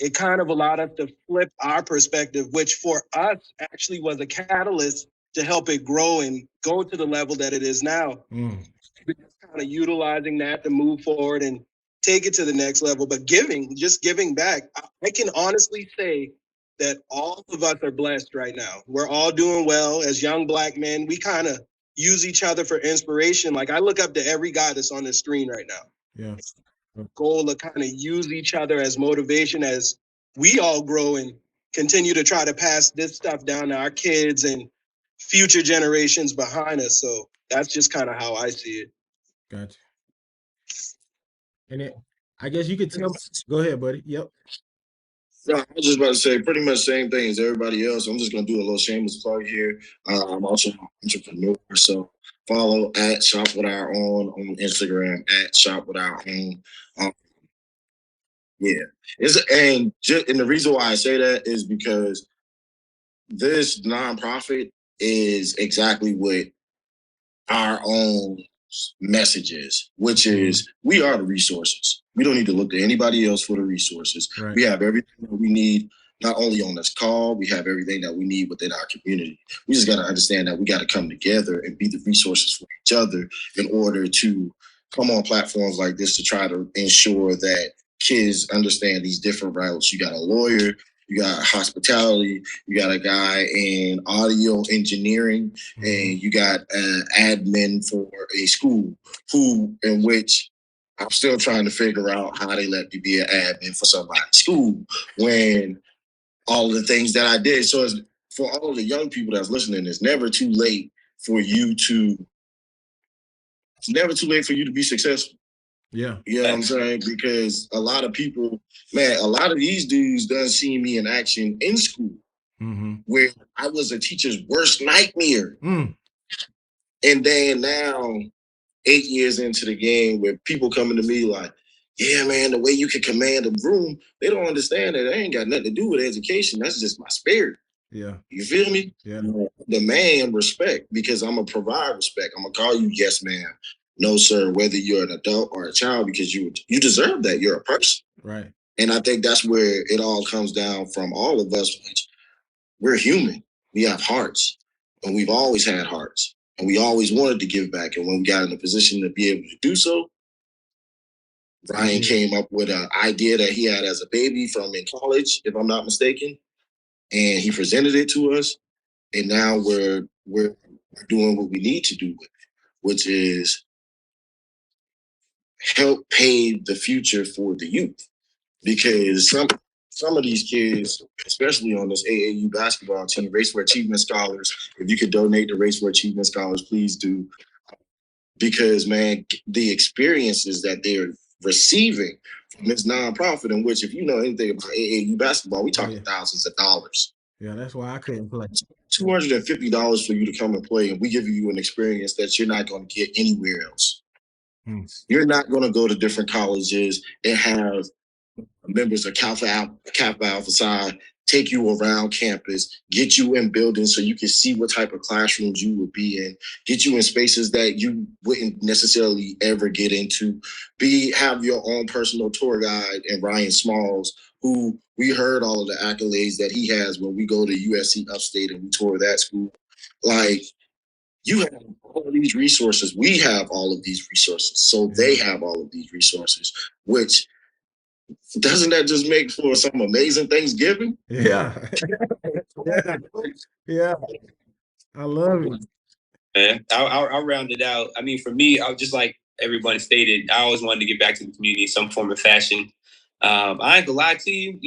Speaker 5: It kind of allowed us to flip our perspective, which for us actually was a catalyst to help it grow and go to the level that it is now. We're just kind of utilizing that to move forward and take it to the next level. But just giving back, I can honestly say that all of us are blessed right now. We're all doing well as young Black men. We kind of use each other for inspiration. Like, I look up to every guy that's on the screen right now.
Speaker 2: Yeah.
Speaker 5: Goal to kind of use each other as motivation as we all grow and continue to try to pass this stuff down to our kids and future generations behind us. So that's just kind of how I see it.
Speaker 2: Gotcha. And I guess you could tell. Go ahead, buddy. Yep.
Speaker 4: No, I was just about to say pretty much the same thing as everybody else. I'm just going to do a little shameless plug here. I'm also an entrepreneur, so follow at Shop With Our Own on Instagram, at Shop With Our Own. Yeah, and the reason why I say that is because this nonprofit is exactly what our own message is, which is we are the resources. We don't need to look to anybody else for the resources.
Speaker 2: Right.
Speaker 4: We have everything that we need, not only on this call, we have everything that we need within our community. We just got to understand that we got to come together and be the resources for each other in order to come on platforms like this to try to ensure that kids understand these different routes. You got a lawyer, you got hospitality, you got a guy in audio engineering, and you got an admin for a school in which I'm still trying to figure out how they let me be an admin for somebody's school when all the things that I did. So for all of the young people that's listening, it's never too late for you to be successful.
Speaker 2: Yeah.
Speaker 4: You know what I'm saying? Because a lot of people, man, a lot of these dudes done seen me in action in school where I was a teacher's worst nightmare. And then now, 8 years into the game, where people coming to me like, yeah, man, the way you can command a room, they don't understand that it ain't got nothing to do with education. That's just my spirit.
Speaker 2: Yeah.
Speaker 4: You feel me?
Speaker 2: Yeah.
Speaker 4: Demand respect because I'm going to provide respect. I'm going to call you yes, ma'am. No, sir, whether you're an adult or a child, because you deserve that. You're a person.
Speaker 2: Right.
Speaker 4: And I think that's where it all comes down from all of us, which we're human. We have hearts, and we've always had hearts, and we always wanted to give back. And when we got in a position to be able to do so, Ryon came up with an idea that he had as a baby from in college, if I'm not mistaken, and he presented it to us. And now we're doing what we need to do with it, which is help pave the future for the youth. Because some of these kids, especially on this AAU basketball team, Race for Achievement Scholars, if you could donate to Race for Achievement Scholars, please do. Because, man, the experiences that they're receiving from this nonprofit, in which, if you know anything about AAU basketball, we talking thousands of dollars.
Speaker 2: Yeah, that's why I couldn't play.
Speaker 4: $250 for you to come and play, and we give you an experience that you're not going to get anywhere else. You're not going to go to different colleges and have members of Kappa Alpha Psi take you around campus, get you in buildings so you can see what type of classrooms you would be in, get you in spaces that you wouldn't necessarily ever get into, have your own personal tour guide and Ryon Smalls, who we heard all of the accolades that he has when we go to USC Upstate and we tour that school. Like, you have all of these resources. We have all of these resources. So they have all of these resources, which doesn't that just make for some amazing Thanksgiving?
Speaker 2: Yeah. Yeah. I love it.
Speaker 3: Man, I'll round it out. I mean, for me, I was just like everybody stated, I always wanted to give back to the community in some form or fashion. I ain't gonna lie to you.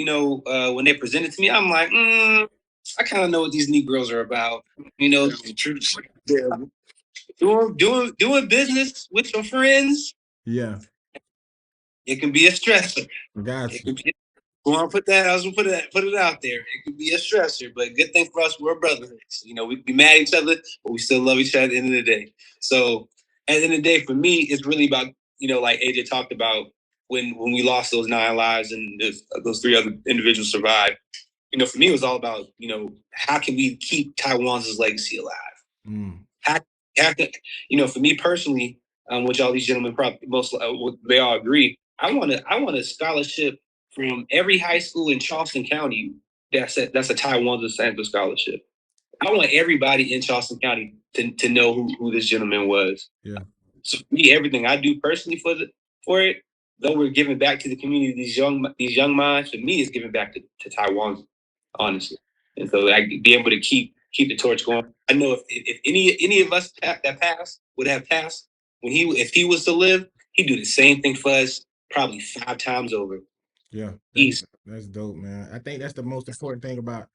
Speaker 3: When they presented to me, I'm like, I kind of know what these Negroes are about. Doing business with your friends.
Speaker 2: Yeah.
Speaker 3: It can be a stressor.
Speaker 2: Gotcha.
Speaker 3: I want to put it out there. It could be a stressor, but good thing for us, we're brothers. We be mad at each other, but we still love each other at the end of the day. So at the end of the day, for me, it's really about, like AJ talked about, when we lost those 9 lives and those 3 other individuals survived. For me, it was all about, how can we keep Taiwan's legacy alive? For me personally, which all these gentlemen probably they all agree, I want a scholarship from every high school in Charleston County that's a Taiwan Sandler scholarship. I want everybody in Charleston County to know who this gentleman was.
Speaker 2: Yeah.
Speaker 3: So for me, everything I do personally for it, though we're giving back to the community, these young minds, for me, is giving back to Taiwan, honestly. And so I be able to keep the torch going. I know if any of us that passed would have passed, if he was to live, he'd do the same thing for us, probably 5 times over.
Speaker 2: Yeah, that's dope, man. I think that's the most important thing about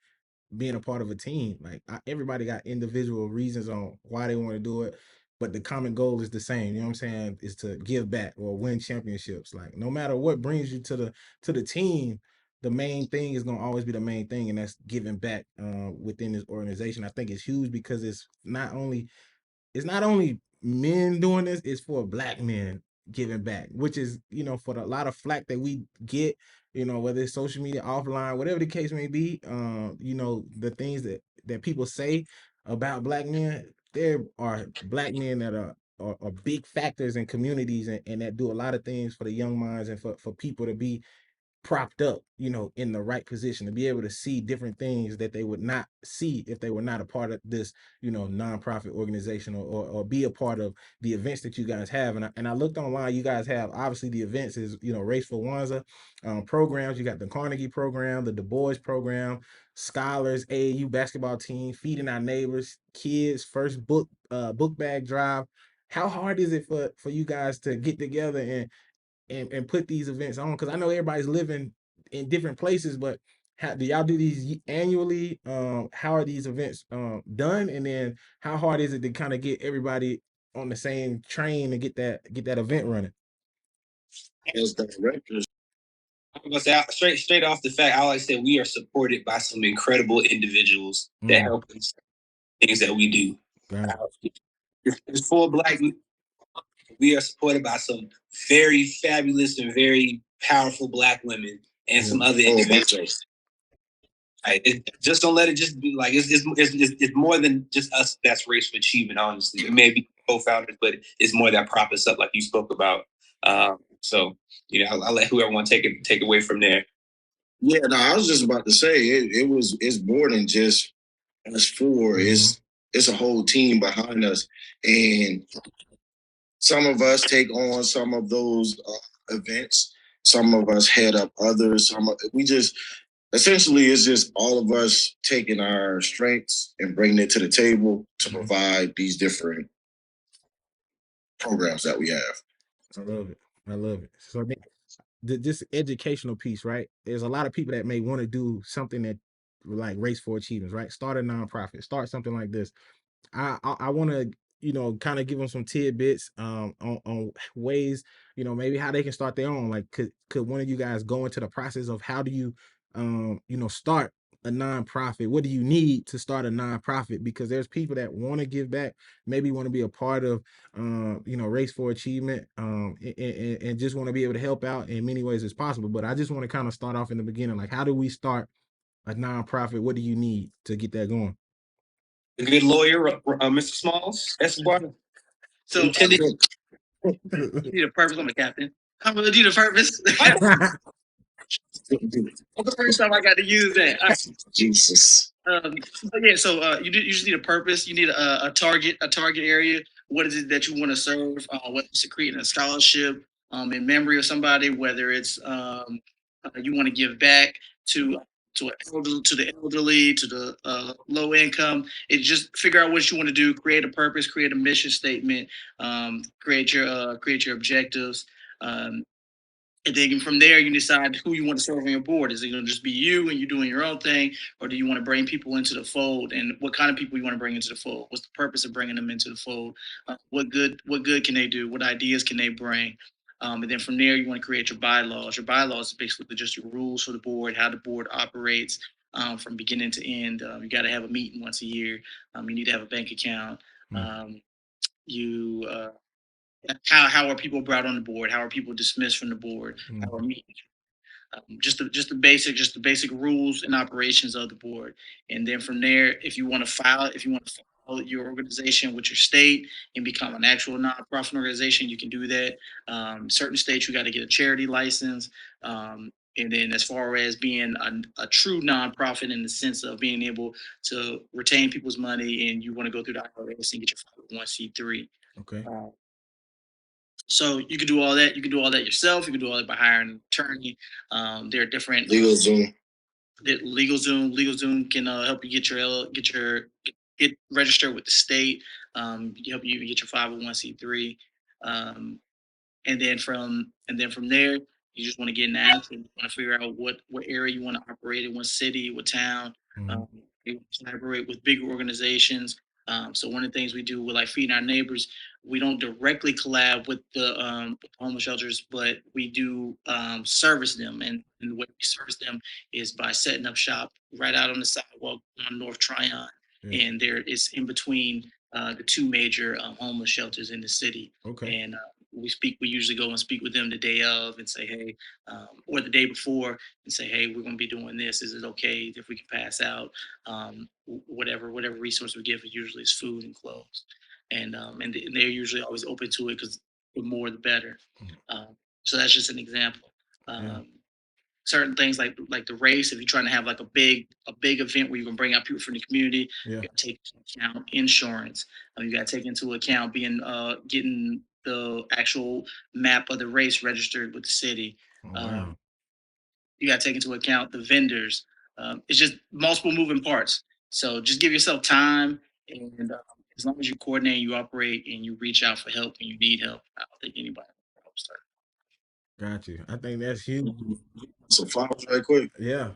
Speaker 2: being a part of a team. Like everybody got individual reasons on why they want to do it, but the common goal is the same. You know what I'm saying? Is to give back or win championships. Like no matter what brings you to the team, the main thing is gonna always be the main thing, and that's giving back within this organization. I think it's huge because it's not only men doing this, it's for Black men giving back, which is, for a lot of flack that we get, whether it's social media, offline, whatever the case may be, the things that people say about Black men, there are Black men that are big factors in communities and that do a lot of things for the young minds and for people to be propped up, in the right position, to be able to see different things that they would not see if they were not a part of this, nonprofit organization or be a part of the events that you guys have. And I looked online, you guys have obviously the events is, Race for Wanza programs. You got the Carnegie program, the Du Bois program, Scholars, AAU basketball team, Feeding Our Neighbors, Kids, First Book bag drive. How hard is it for you guys to get together and put these events on? Because I know everybody's living in different places, but do y'all do these annually? How are these events done? And then how hard is it to kind of get everybody on the same train and get that event running?
Speaker 4: As directors,
Speaker 3: I'm gonna say straight off the fact, I like to say we are supported by some incredible individuals that help us things that we do. It's full Black. We are supported by some very fabulous and very powerful Black women and some other individuals. Just don't let it just be like it's more than just us. That's Race for Achievement. Honestly, it may be co-founders, but it's more that prop us up, like you spoke about. So I'll let whoever want to take away from there.
Speaker 4: Yeah, no, I was just about to say it's more than just us 4. It's a whole team behind us, and some of us take on some of those events. Some of us head up others. Essentially, it's just all of us taking our strengths and bringing it to the table to provide these different programs that we have.
Speaker 2: I love it. So this educational piece, right? There's a lot of people that may want to do something that like Race for Achievements, right? Start a nonprofit, start something like this. I want to kind of give them some tidbits on ways, maybe how they can start their own. Like could one of you guys go into the process of how do you start a nonprofit? What do you need to start a nonprofit? Because there's people that want to give back, maybe want to be a part of Race for Achievement, and just want to be able to help out in many ways as possible. But I just want to kind of start off in the beginning, like how do we start a nonprofit? What do you need to get that going?
Speaker 3: A good lawyer, Mr. Smalls, Esquire.
Speaker 1: So you need a purpose. I'm a captain. I'm gonna need a purpose. The first time I got to use that.
Speaker 4: Jesus.
Speaker 1: So you just need a purpose. You need a target area. What is it that you want to serve? Whether it's creating a scholarship in memory of somebody, whether it's you want to give back to the elderly, to the low income. It just figure out what you want to do, create a purpose, create a mission statement, create your objectives. And then from there, you decide who you want to serve on your board. Is it going to just be you and you doing your own thing, or do you want to bring people into the fold? And what kind of people you want to bring into the fold? What's the purpose of bringing them into the fold? What good can they do? What ideas can they bring? And then from there, you want to create your bylaws. Your bylaws is basically just your rules for the board, how the board operates from beginning to end. You got to have a meeting once a year. You need to have a bank account. You how are people brought on the board? How are people dismissed from the board? How are meetings? Just the basic rules and operations of the board. And then from there, if you want to file your organization with your state and become an actual nonprofit organization, you can do that. Certain states, you got to get a charity license. And then as far as being a true nonprofit in the sense of being able to retain people's money, and you want to go through the IRS and get your 501c3.
Speaker 2: Okay.
Speaker 1: So you can do all that. You can do all that yourself. You can do all that by hiring an attorney. There are different
Speaker 4: LegalZoom.
Speaker 1: LegalZoom can help you get registered with the state. Help you get your 501c3. And then from there, you just want to get in action. You want to figure out what area you want to operate in, what city, what town. You collaborate with bigger organizations. So one of the things we do with like Feeding Our Neighbors, we don't directly collab with the homeless shelters, but we do service them. And the way we service them is by setting up shop right out on the sidewalk on North Tryon. And there is in between the two major homeless shelters in the city.
Speaker 2: Okay.
Speaker 1: And we usually go and speak with them the day of and say, hey, or the day before and say, hey, we're going to be doing this. Is it okay if we can pass out whatever resource we give? It usually is food and clothes. And they're usually always open to it because the more the better. So that's just an example. Certain things like the race, if you're trying to have like a big event where you can bring out people from the community, you got to take into account insurance. You got to take into account getting the actual map of the race registered with the city. You got to take into account the vendors. It's just multiple moving parts. So just give yourself time, and as long as you coordinate, you operate, and you reach out for help when you need help, I don't think anybody will start.
Speaker 2: Got you. I think that's huge.
Speaker 4: Some flowers right quick.
Speaker 2: Yeah.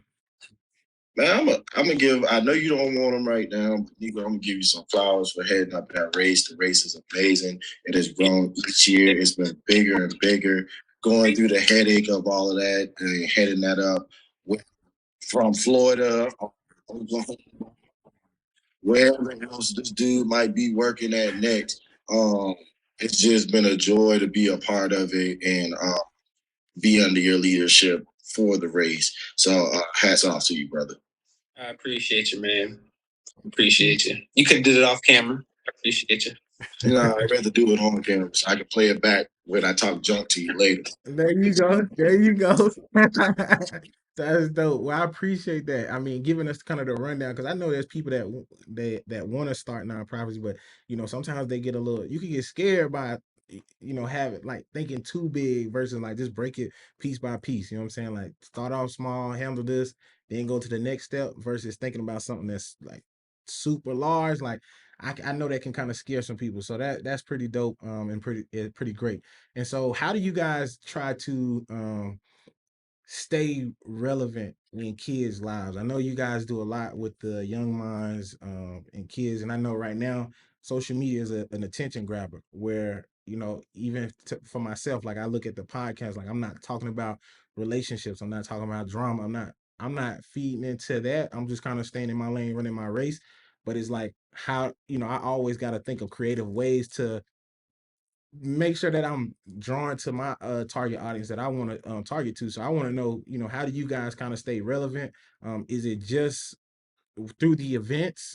Speaker 4: Man, I'm gonna give. I know you don't want them right now, but Nico, I'm gonna give you some flowers for heading up that race. The race is amazing. It has grown each year. It's been bigger and bigger. Going through the headache of all of that and heading that up from Florida, wherever else this dude might be working at next. It's just been a joy to be a part of it and be under your leadership for the race. So hats off to you, brother.
Speaker 3: I appreciate you, man. Appreciate you. You could have did it off camera. I appreciate you.
Speaker 4: No, I'd rather do it on camera so I can play it back when I talk junk to you later.
Speaker 2: There you go. There you go. That's dope. Well, I appreciate that. I mean, giving us kind of the rundown, because I know there's people that want to start nonprofits, but sometimes they get you can get scared by having like thinking too big versus like just break it piece by piece. You know what I'm saying? Like start off small, handle this, then go to the next step versus thinking about something that's like super large. Like I know that can kind of scare some people. So that's pretty dope and pretty great. And so how do you guys try to stay relevant in kids' lives? I know you guys do a lot with the young minds and kids, and I know right now social media is an attention grabber where even for myself, like I look at the podcast, like I'm not talking about relationships, I'm not talking about drama, I'm not feeding into that. I'm just kind of staying in my lane, running my race. But it's like how I always got to think of creative ways to make sure that I'm drawn to my target audience that I want to target to. So I want to know, how do you guys kind of stay relevant? Is it just through the events,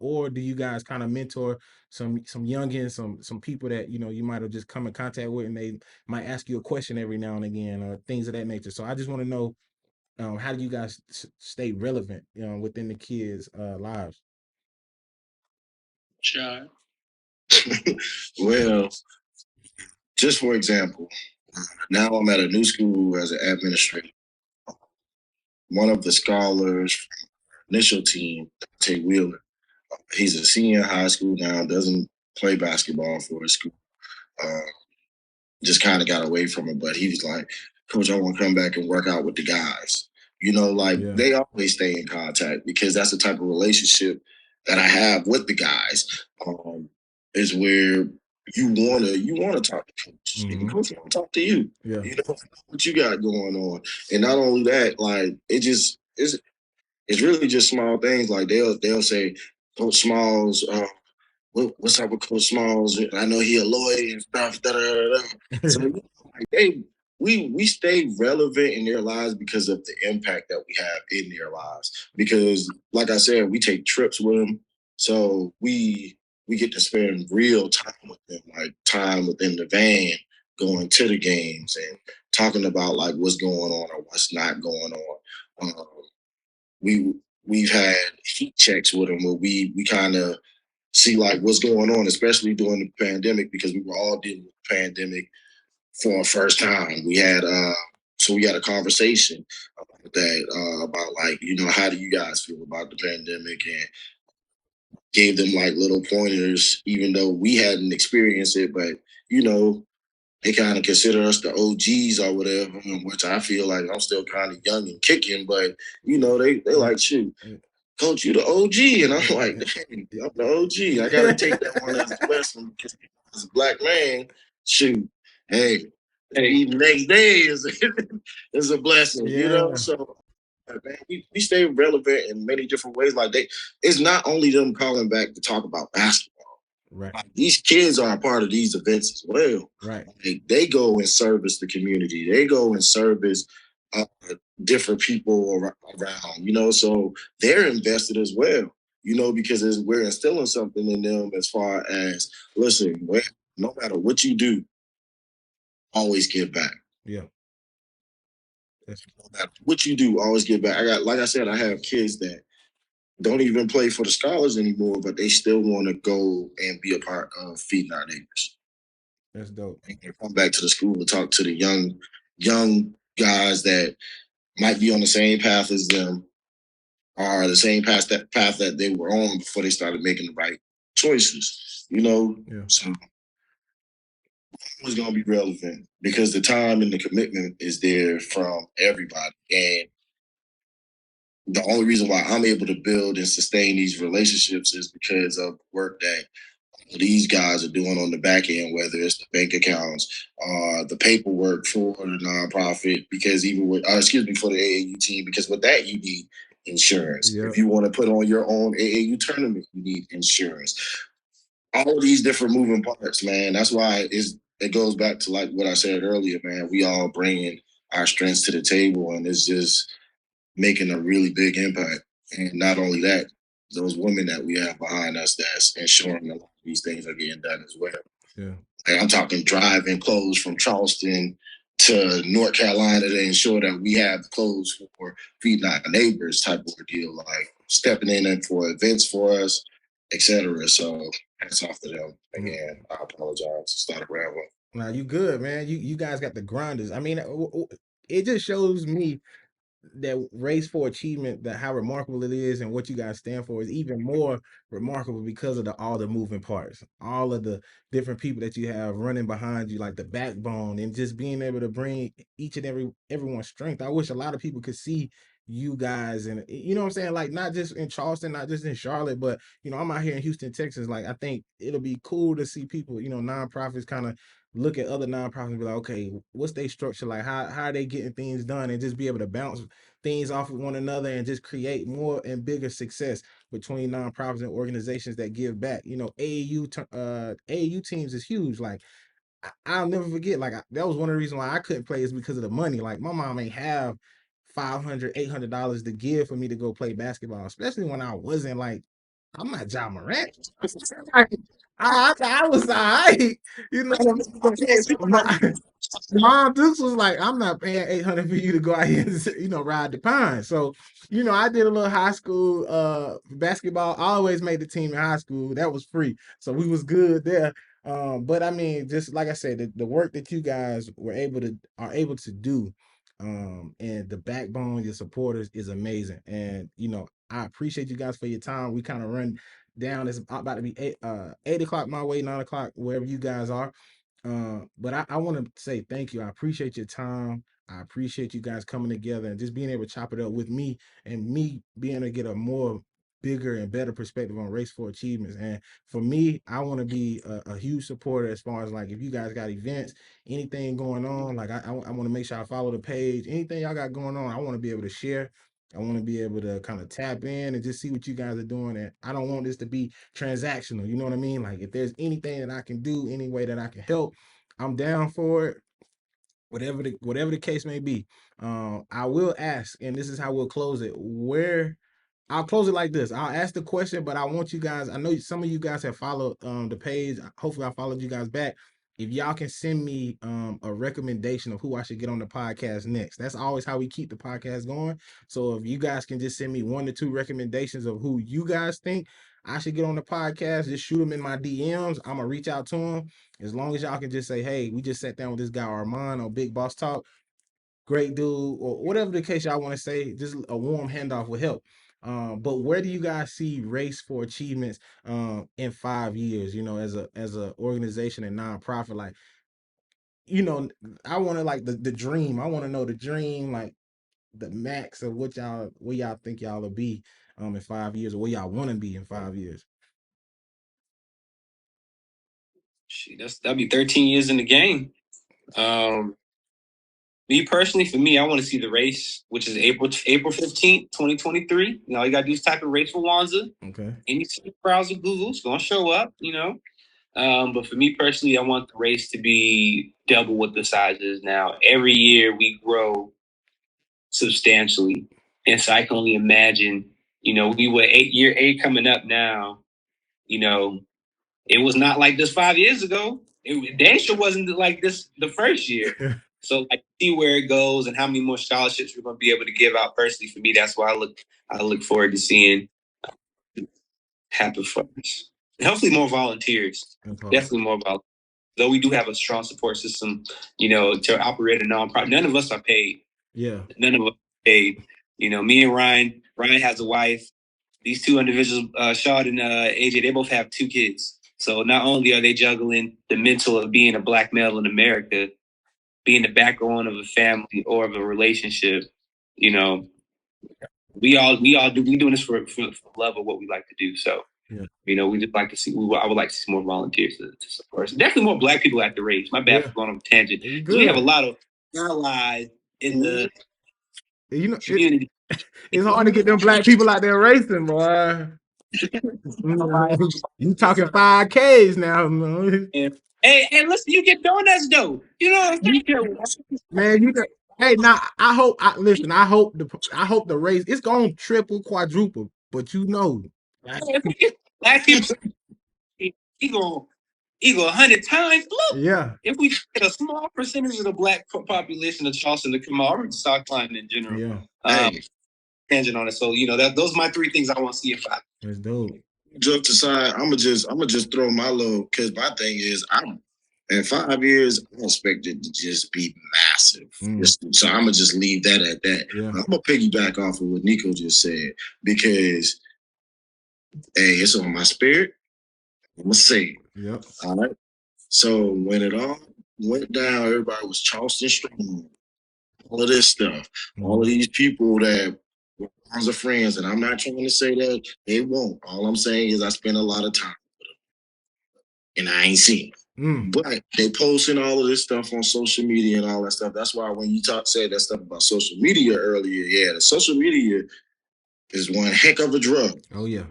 Speaker 2: or do you guys kind of mentor some youngins, some people that you might have just come in contact with, and they might ask you a question every now and again, or things of that nature? So I just want to know, how do you guys stay relevant, within the kids' lives?
Speaker 1: Sure.
Speaker 4: Well, just for example, now I'm at a new school as an administrator. one of the scholars from the initial team, Tate Wheeler. He's a senior in high school now, doesn't play basketball for his school. Uh, just kind of got away from it, but he was like, Coach, I want to come back and work out with the guys. You know, like they always stay in contact because that's the type of relationship that I have with the guys. Is where you wanna talk to coach. And coach wanna talk to you.
Speaker 2: Yeah.
Speaker 4: You know what you got going on. And not only that, like it's really just small things. Like they'll say, Coach Smalls, what's up with Coach Smalls? I know he a lawyer and stuff. Da, da, da, da. So like we stay relevant in their lives because of the impact that we have in their lives. Because like I said, we take trips with them, so we get to spend real time with them, like time within the van, going to the games and talking about like what's going on or what's not going on. We've had heat checks with them where we kind of see like what's going on, especially during the pandemic, because we were all dealing with the pandemic for a first time. We had a conversation about that, about like, how do you guys feel about the pandemic, and gave them like little pointers, even though we hadn't experienced it, but they kind of consider us the OGs or whatever, which I feel like I'm still kind of young and kicking, but they like, shoot, Coach, you the OG. And I'm like, dang, I'm the OG. I gotta take that one as a lesson because as a black man, shoot, hey, even next day is a blessing, So man, we stay relevant in many different ways. Like it's not only them calling back to talk about basketball.
Speaker 2: Right.
Speaker 4: These kids are a part of these events as well.
Speaker 2: Right.
Speaker 4: They go and service the community. They go and service different people around, so they're invested as well, because we're instilling something in them as far as, listen, no matter what you do, always give back.
Speaker 2: Yeah.
Speaker 4: No matter what you do, always give back. Like I said, I have kids that don't even play for the scholars anymore, but they still want to go and be a part of feeding our neighbors.
Speaker 2: That's dope.
Speaker 4: And come back to the school to talk to the young guys that might be on the same path as them, or the same path that they were on before they started making the right choices. So it's gonna be relevant because the time and the commitment is there from everybody. And the only reason why I'm able to build and sustain these relationships is because of work that these guys are doing on the back end, whether it's the bank accounts, the paperwork for the nonprofit, because even with, for the AAU team, because with that, you need insurance.
Speaker 2: Yep.
Speaker 4: If you want to put on your own AAU tournament, you need insurance. All of these different moving parts, man. That's why it goes back to like what I said earlier, man. We all bringing our strengths to the table, and it's just making a really big impact. And not only that, those women that we have behind us that's ensuring a lot of these things are getting done as well.
Speaker 2: Yeah.
Speaker 4: Like I'm talking driving clothes from Charleston to North Carolina to ensure that we have clothes for feeding our neighbors type of deal, like stepping in for events for us, etc. So hats off to them. Again, I apologize. Start rambling.
Speaker 2: Nah, you good, man. You guys got the grinders. I mean, it just shows me that race for achievement, that how remarkable it is, and what you guys stand for is even more remarkable because of all the moving parts, all of the different people that you have running behind you, like the backbone, and just being able to bring each and everyone's strength. I wish a lot of people could see you guys, and you know what I'm saying, like not just in Charleston, not just in Charlotte, but I'm out here in Houston, Texas. Like I think it'll be cool to see people, nonprofits kind of look at other nonprofits and be like, okay, what's their structure like? How are they getting things done? And just be able to bounce things off of one another and just create more and bigger success between nonprofits and organizations that give back. AAU teams is huge. Like I'll never forget. Like that was one of the reasons why I couldn't play is because of the money. Like my mom ain't have $500, $800 to give for me to go play basketball, especially when I wasn't like, I'm not John Morant. I was all right. Mom Dukes was like, I'm not paying $800 for you to go out here and ride the pine. So, I did a little high school basketball. I always made the team in high school. That was free. So we was good there. But I mean, just like I said, the work that you guys are able to do And the backbone, your supporters is amazing. And I appreciate you guys for your time. We kind of run down. It's about to be 8 o'clock my way, 9 o'clock wherever you guys are. But I want to say thank you. I appreciate your time. I appreciate you guys coming together and just being able to chop it up with me, and me being able to get a more bigger and better perspective on Race for Achievements. And for me, I want to be a huge supporter as far as like if you guys got events, anything going on, like I want to make sure I follow the page. Anything y'all got going on, I want to be able to share. I want to be able to kind of tap in and just see what you guys are doing. And I don't want this to be transactional. You know what I mean? Like if there's anything that I can do, any way that I can help, I'm down for it. Whatever the case may be. I will ask, and this is how we'll close it. I'll close it like this. I'll ask the question, but I want you guys, I know some of you guys have followed the page. Hopefully I followed you guys back. If y'all can send me a recommendation of who I should get on the podcast next. That's always how we keep the podcast going. So if you guys can just send me 1 to 2 recommendations of who you guys think I should get on the podcast, just shoot them in my DMs. I'm gonna reach out to them. As long as y'all can just say, hey, we just sat down with this guy Armand on Big Boss Talk. Great dude, or whatever the case y'all want to say, just a warm handoff will help. But where do you guys see Race for Achievements in 5 years? As a organization and nonprofit, like I want to like the dream. I want to know the dream, like the max of where y'all think y'all will be in 5 years, or where y'all want to be in 5 years.
Speaker 3: Shit, that'll be 13 years in the game. Me personally, for me, I want to see the race, which is April 15th, 2023. All you gotta do is type in Race for Wanza.
Speaker 2: Okay.
Speaker 3: Any browser Google's gonna show up, But for me personally, I want the race to be double what the size is now. Every year we grow substantially. And so I can only imagine, we were year 8 coming up now, it was not like this 5 years ago. It sure wasn't like this the first year. So I see where it goes and how many more scholarships we're going to be able to give out. Personally, for me, that's why I look forward to seeing happen for us. And hopefully more volunteers. Definitely more volunteers. Though we do have a strong support system, to operate a nonprofit. None of us are paid.
Speaker 2: Yeah.
Speaker 3: None of us are paid. Me and Ryan. Ryan has a wife. These 2 individuals, Rashaad and AJ, they both have 2 kids. So not only are they juggling the mental of being a Black male in America, being the backbone of a family or of a relationship, we doing this for the love of what we like to do. So, we just like to see. I would like to see more volunteers to support us. Definitely more Black people at the race. My bad for going on a tangent. We have a lot of allies in the community.
Speaker 2: It's hard to get them Black people out there racing, boy. You talking 5Ks now, man.
Speaker 3: Hey, listen, you get donuts though.
Speaker 2: Man, hey, now I hope the race it's gonna triple, quadruple, but
Speaker 3: Black people equal 100 times. Look,
Speaker 2: yeah.
Speaker 3: If we get a small percentage of the Black population of Charleston to come out, or start climbing in general.
Speaker 2: Yeah.
Speaker 3: Tangent on it. So those are my 3 things I want to see in 5.
Speaker 2: That's dope.
Speaker 4: Just aside, I'm gonna just throw my little, because my thing is in 5 years, I expect it to just be massive. So I'm gonna just leave that at that.
Speaker 2: Yeah.
Speaker 4: I'm gonna piggyback off of what Nico just said, because it's on my spirit. I'm gonna say it.
Speaker 2: Yep.
Speaker 4: All right. So when it all went down, everybody was Charleston strong. All of this stuff, all of these people that were bonds of friends, and I'm not trying to say that they won't. All I'm saying is I spent a lot of time with them, and I ain't seen them. But they posting all of this stuff on social media and all that stuff. That's why when you said that stuff about social media earlier, the social media is one heck of a drug.
Speaker 2: Oh yeah.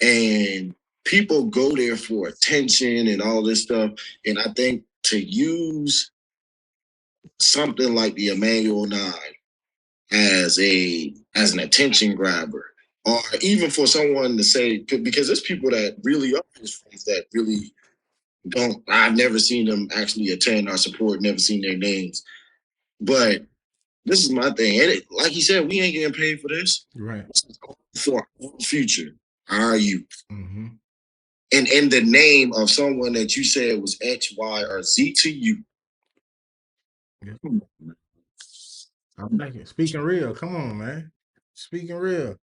Speaker 4: And people go there for attention and all this stuff. And I think to use something like the Emmanuel 9 as an attention grabber, or even for someone to say, because there's people that really are his friends that really I've never seen them actually attend or support, never seen their names. But this is my thing. And like he said, we ain't getting paid for this.
Speaker 2: Right.
Speaker 4: This is for our future, our youth.
Speaker 2: Mm-hmm.
Speaker 4: And in the name of someone that you said was X, Y, or Z to you.
Speaker 2: Yeah. I like it. Speaking real. Come on, man. Speaking real.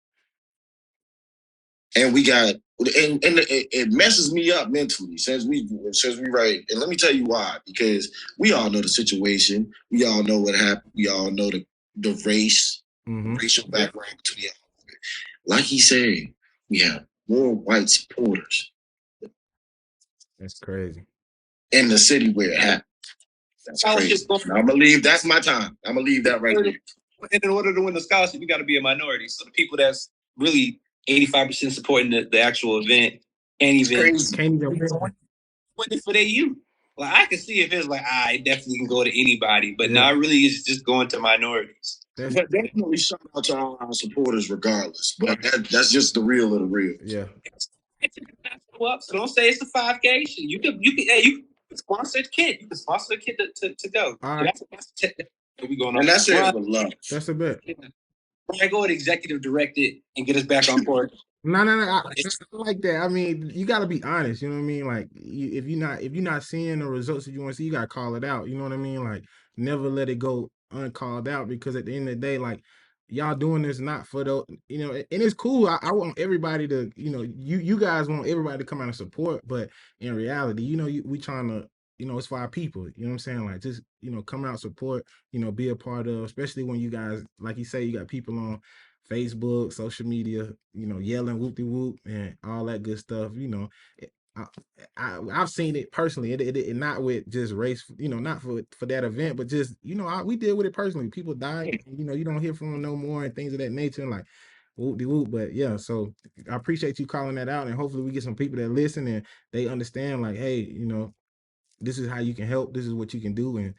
Speaker 4: And we got and it messes me up mentally since we write. And let me tell you why. Because we all know the situation. We all know what happened. We all know the race, racial background between it. Like he said, we have more white supporters.
Speaker 2: That's crazy.
Speaker 4: In the city where it happened. That's crazy. I'm gonna leave. That's my time. I'm gonna leave that right there.
Speaker 3: And in order to win the scholarship, you got to be a minority. So the people that's really 85% supporting the actual event can't even win it for their youth. Like I can see if it's like, it definitely can go to anybody, but now really it's just going to minorities.
Speaker 4: But definitely shout out to all our supporters regardless. But that's just the real of the real.
Speaker 2: Yeah.
Speaker 3: Well, so don't say it's a 5K. You can sponsor the kid. You can sponsor the kid to go.
Speaker 2: All right.
Speaker 3: We going on.
Speaker 4: And that's it with love.
Speaker 2: That's a bit.
Speaker 3: I go with executive directed and get us back on board.
Speaker 2: No. I like that. I mean, you got to be honest. You know what I mean? Like, if you're not seeing the results that you want to see, you got to call it out. You know what I mean? Like, never let it go uncalled out, because at the end of the day, like, y'all doing this not for the, and it's cool. I want everybody to, you guys want everybody to come out and support, but in reality, we trying to, it's for our people. You know what I'm saying? Like, just, come out, support, be a part of, especially when you guys, like you say, you got people on Facebook, social media, yelling whoop-de-whoop and all that good stuff. I've seen it personally. It not with just race, not for that event, but just, we deal with it personally. People die, you don't hear from them no more and things of that nature, and like whoop-de-whoop. But yeah, so I appreciate you calling that out, and hopefully we get some people that listen and they understand, like, hey, this is how you can help. This is what you can do, and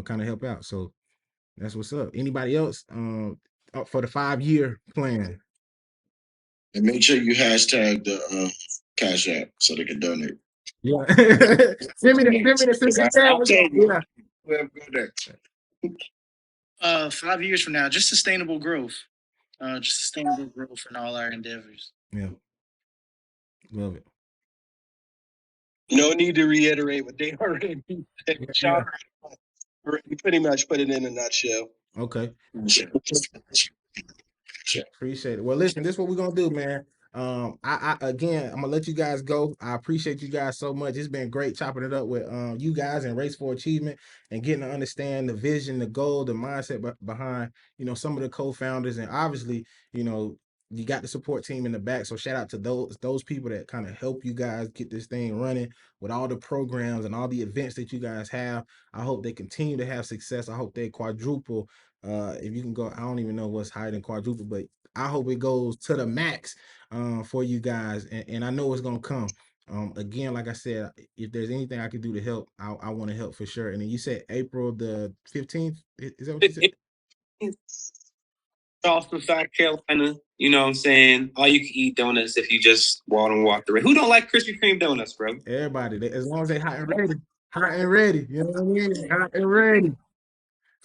Speaker 2: kind of help out. So that's what's up. Anybody else up for the 5-year plan?
Speaker 4: And make sure you hashtag the Cash App so they can donate.
Speaker 2: Yeah. send me the
Speaker 1: Yeah. 5 years from now, just sustainable growth. Just sustainable growth in all our endeavors.
Speaker 2: Yeah. Love it.
Speaker 5: No need to reiterate what they already said.
Speaker 2: Yeah.
Speaker 5: We pretty much put it in a nutshell.
Speaker 2: Okay. Appreciate it. Well, listen, this is what we're gonna do, man. I again, I'm gonna let you guys go. I appreciate you guys so much. It's been great chopping it up with you guys in Race for Achievement and getting to understand the vision, the goal, the mindset behind some of the co-founders, and obviously you got the support team in the back. So shout out to those people that kind of help you guys get this thing running with all the programs and all the events that you guys have. I hope they continue to have success. I hope they quadruple. If you can go, I don't even know what's higher than quadruple, but I hope it goes to the max for you guys, and I know it's gonna come. Again, like I said, if there's anything I can do to help, I want to help for sure. And then you said April the 15th. Is that what you said?
Speaker 3: Also, South Carolina, you know what I'm saying? All you can eat donuts if you just walk the way. Who don't like Krispy Kreme donuts, bro?
Speaker 2: Everybody, as long as they hot and ready. Hot and ready. You know what I mean? Hot and ready.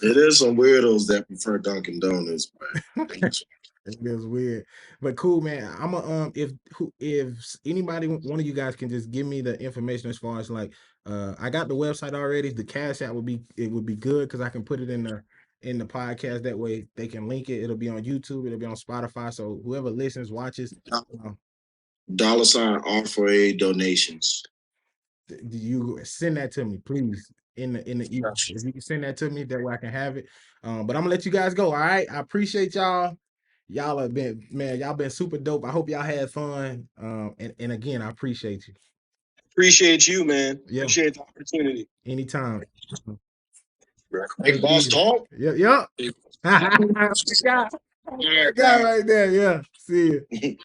Speaker 4: It is some weirdos that prefer Dunkin' Donuts, but
Speaker 2: it is weird, but cool, man. I'm a if anybody, one of you guys can just give me the information as far as like I got the website already. The Cash App would be good because I can put it in the podcast. That way they can link it. It'll be on YouTube. It'll be on Spotify. So whoever listens, watches.
Speaker 4: $ R4A donations.
Speaker 2: You send that to me, please, in the email. If you can send that to me, that way I can have it. But I'm gonna let you guys go. All right. I appreciate y'all. Y'all have been, man, y'all been super dope. I hope y'all had fun. And again, I appreciate you.
Speaker 5: Appreciate you, man.
Speaker 2: Yeah.
Speaker 5: Appreciate the opportunity.
Speaker 2: Anytime.
Speaker 4: Big boss talk.
Speaker 2: Yeah. Guy right there. Yeah. See you.